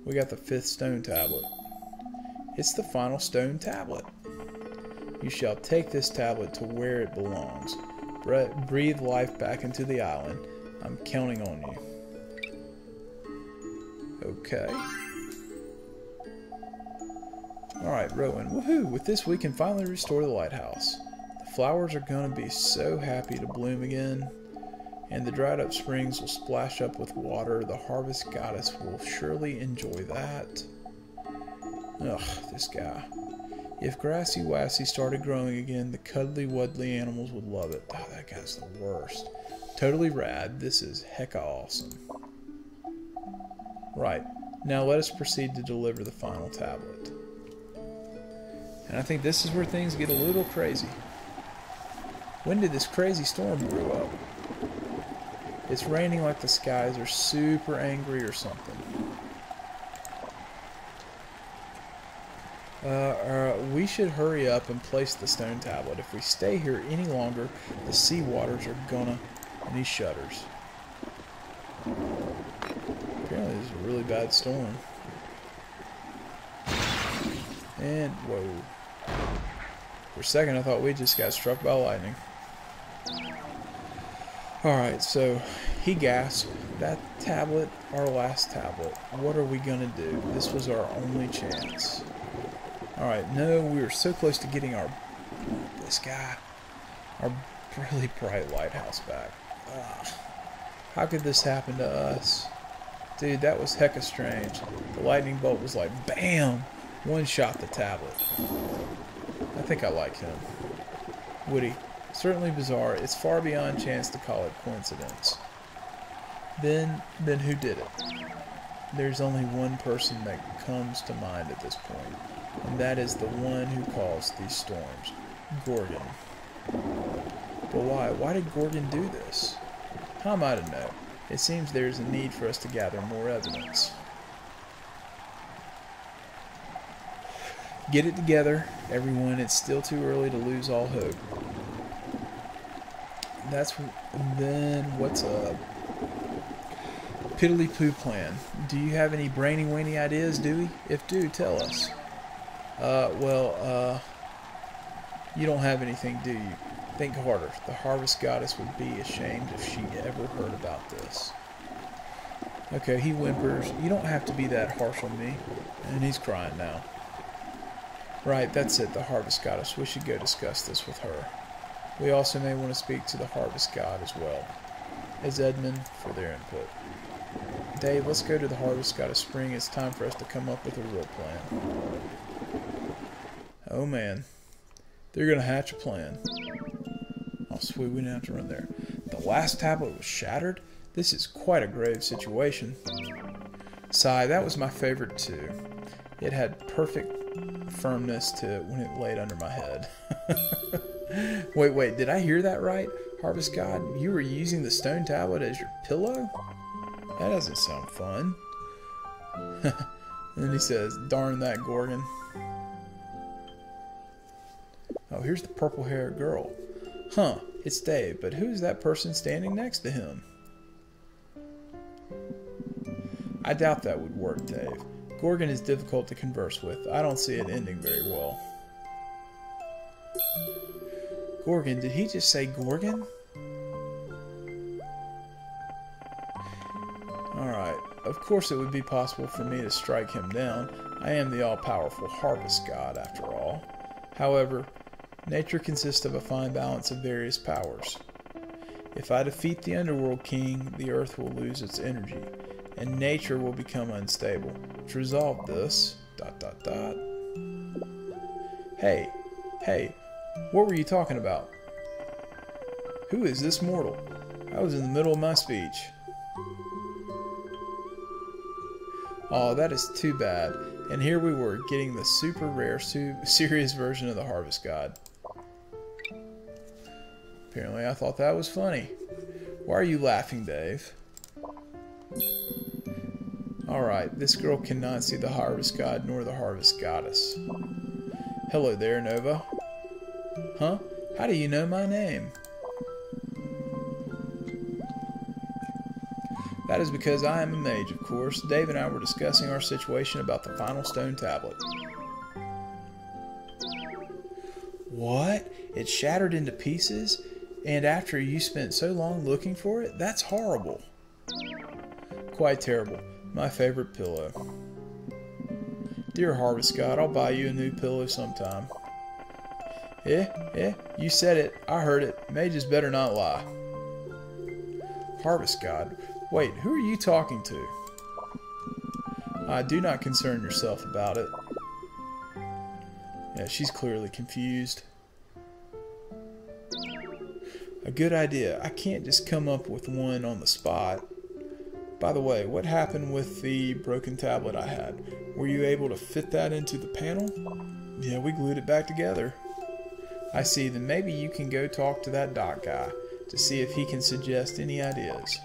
A: we got the 5th stone tablet. It's the final stone tablet. You shall take this tablet to where it belongs. Breathe life back into the island. I'm counting on you. Okay. Alright, Rowan. Woohoo! With this we can finally restore the lighthouse. The flowers are going to be so happy to bloom again. And the dried up springs will splash up with water. The harvest goddess will surely enjoy that. Ugh, this guy. If Grassy Wassy started growing again, the cuddly wuddly animals would love it. Oh, that guy's the worst. Totally rad. This is hecka awesome. Right. Now let us proceed to deliver the final tablet. And I think this is where things get a little crazy. When did this crazy storm brew up? It's raining like the skies are super angry or something. We should hurry up and place the stone tablet. If we stay here any longer, the sea waters are gonna... And he shudders. Apparently this is a really bad storm. And, whoa. For a second I thought we just got struck by lightning. Alright, so he gasped. That tablet, our last tablet. What are we gonna do? This was our only chance. Alright, no, we were so close to getting our... This guy. our really bright lighthouse back. Ugh. How could this happen to us? Dude, that was hecka strange. The lightning bolt was like, BAM! One shot the tablet. I think I like him. Woody. Certainly bizarre. It's far beyond chance to call it coincidence. Then who did it? There's only one person that comes to mind at this point, and that is the one who caused these storms. Gorgon. But why? Why did Gorgon do this? How am I to know? It seems there is a need for us to gather more evidence. Get it together, everyone. It's still too early to lose all hope. Then what's up? Piddly poo plan. Do you have any brainy weeny ideas, Dewey? If do, tell us. You don't have anything, do you? Think harder. The harvest goddess would be ashamed if she ever heard about this. Okay, he whimpers. You don't have to be that harsh on me. And he's crying now. Right, that's it, the harvest goddess. We should go discuss this with her. We also may want to speak to the harvest god as well as Edmund for their input. Dave, let's go to the harvest goddess spring. It's time for us to come up with a real plan. Oh man. They're going to hatch a plan. Oh sweet, we didn't have to run there. The last tablet was shattered? This is quite a grave situation. Sigh, that was my favorite too. It had perfect firmness to it when it laid under my head. Wait, did I hear that right? Harvest God, you were using the stone tablet as your pillow? That doesn't sound fun. And then he says, darn that Gorgon. Oh, here's the purple-haired girl. Huh, it's Dave, but who's that person standing next to him? I doubt that would work, Dave. Gorgon is difficult to converse with. I don't see it ending very well. Gorgon? Did he just say Gorgon? Alright, of course it would be possible for me to strike him down. I am the all-powerful harvest god, after all. However, nature consists of a fine balance of various powers. If I defeat the Underworld King, the earth will lose its energy, and nature will become unstable. To resolve this... ... Hey, what were you talking about? Who is this mortal? I was in the middle of my speech. Oh, that is too bad. And here we were, getting the super rare, serious version of the Harvest God. Apparently I thought that was funny. Why are you laughing, Dave? Alright, this girl cannot see the Harvest God nor the Harvest Goddess. Hello there, Nova. Huh? How do you know my name? That is because I am a mage, of course. Dave and I were discussing our situation about the final stone tablet. What? It shattered into pieces? And after you spent so long looking for it? That's horrible. Quite terrible. My favorite pillow. Dear Harvest God, I'll buy you a new pillow sometime. You said it. I heard it. Mages better not lie. Harvest God. Wait, who are you talking to? Do not concern yourself about it. Yeah, she's clearly confused. A good idea. I can't just come up with one on the spot. By the way, what happened with the broken tablet I had? Were you able to fit that into the panel? Yeah, we glued it back together. I see, then maybe you can go talk to that doc guy to see if he can suggest any ideas.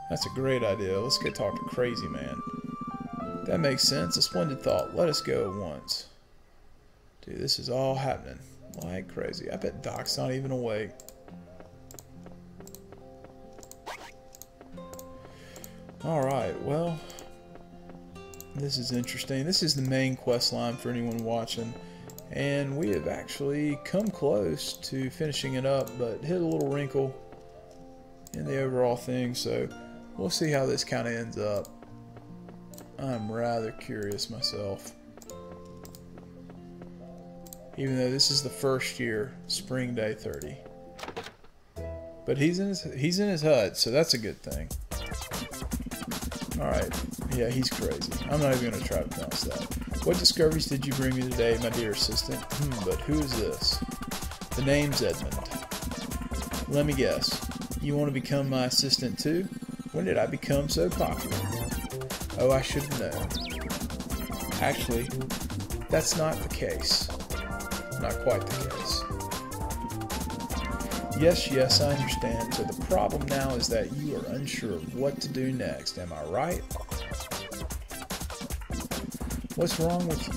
A: That's a great idea. Let's go talk to Crazy Man. That makes sense. A splendid thought. Let us go at once. Dude, this is all happening like crazy. I bet Doc's not even awake. Alright, well, this is interesting. This is the main quest line for anyone watching. And we have actually come close to finishing it up, but hit a little wrinkle in the overall thing, so we'll see how this kind of ends up. I'm rather curious myself. Even though this is the first year, Spring Day 30. But he's in his hut, so that's a good thing. All right. Yeah, he's crazy. I'm not even gonna try to pronounce that. What discoveries did you bring me today, my dear assistant? But who is this? The name's Edmund. Let me guess. You want to become my assistant too? When did I become so popular? Oh, I should have known. Actually, that's not the case. Not quite the case. Yes, I understand. So the problem now is that you are unsure of what to do next. Am I right? What's wrong with you?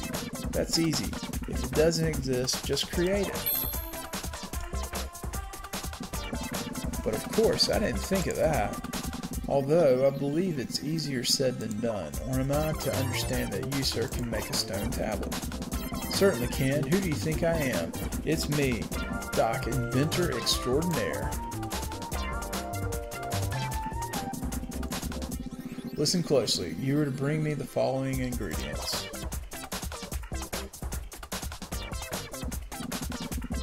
A: That's easy. If it doesn't exist, just create it. But of course, I didn't think of that. Although, I believe it's easier said than done. Or am I to understand that you, sir, can make a stone tablet? Certainly can. Who do you think I am? It's me, Doc, inventor extraordinaire. Listen closely. You are to bring me the following ingredients.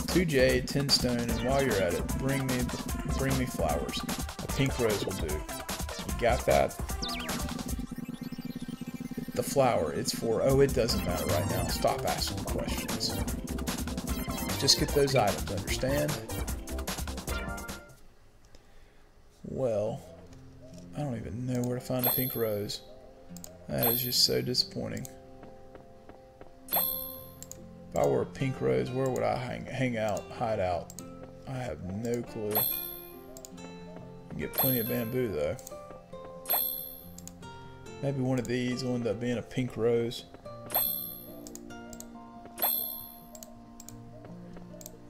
A: 2 jade, 10 stone, and while you're at it, bring me flowers. A pink rose will do. You got that? The flower, it's for... Oh, it doesn't matter right now. Stop asking questions. Just get those items, understand? Well, I don't even know where to find a pink rose. That is just so disappointing. If I were a pink rose, where would I hide out? I have no clue. Get plenty of bamboo though. Maybe one of these will end up being a pink rose.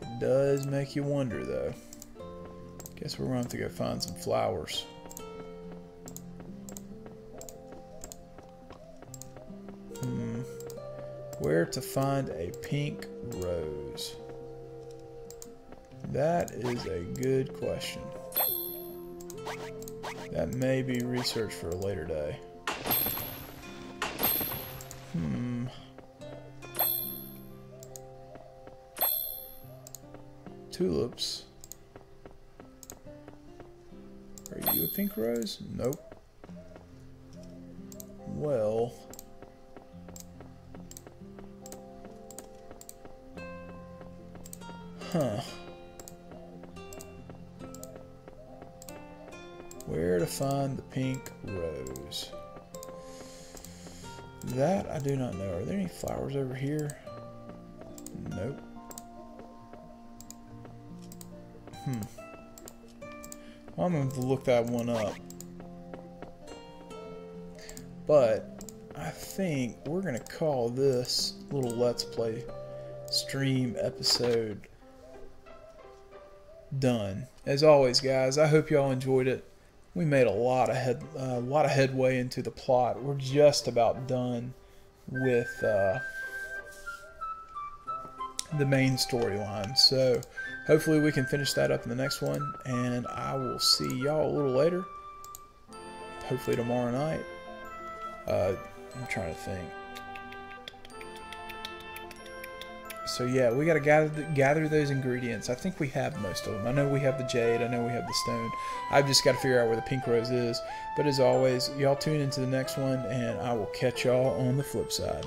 A: It does make you wonder though. Guess we're going to have to go find some flowers. Where to find a pink rose? That is a good question. That may be research for a later day. Tulips. Are you a pink rose? Nope. Well... Where to find the pink rose? That I do not know. Are there any flowers over here? Nope. Well, I'm going to look that one up. But I think we're going to call this little Let's Play stream episode done. As always, guys, I hope y'all enjoyed it. We made a lot of headway into the plot. We're just about done with the main storyline. So hopefully we can finish that up in the next one, and I will see y'all a little later. Hopefully tomorrow night. I'm trying to think. So yeah, we gotta gather those ingredients. I think we have most of them. I know we have the jade, I know we have the stone. I've just got to figure out where the pink rose is. But as always, y'all tune into the next one, and I will catch y'all on the flip side.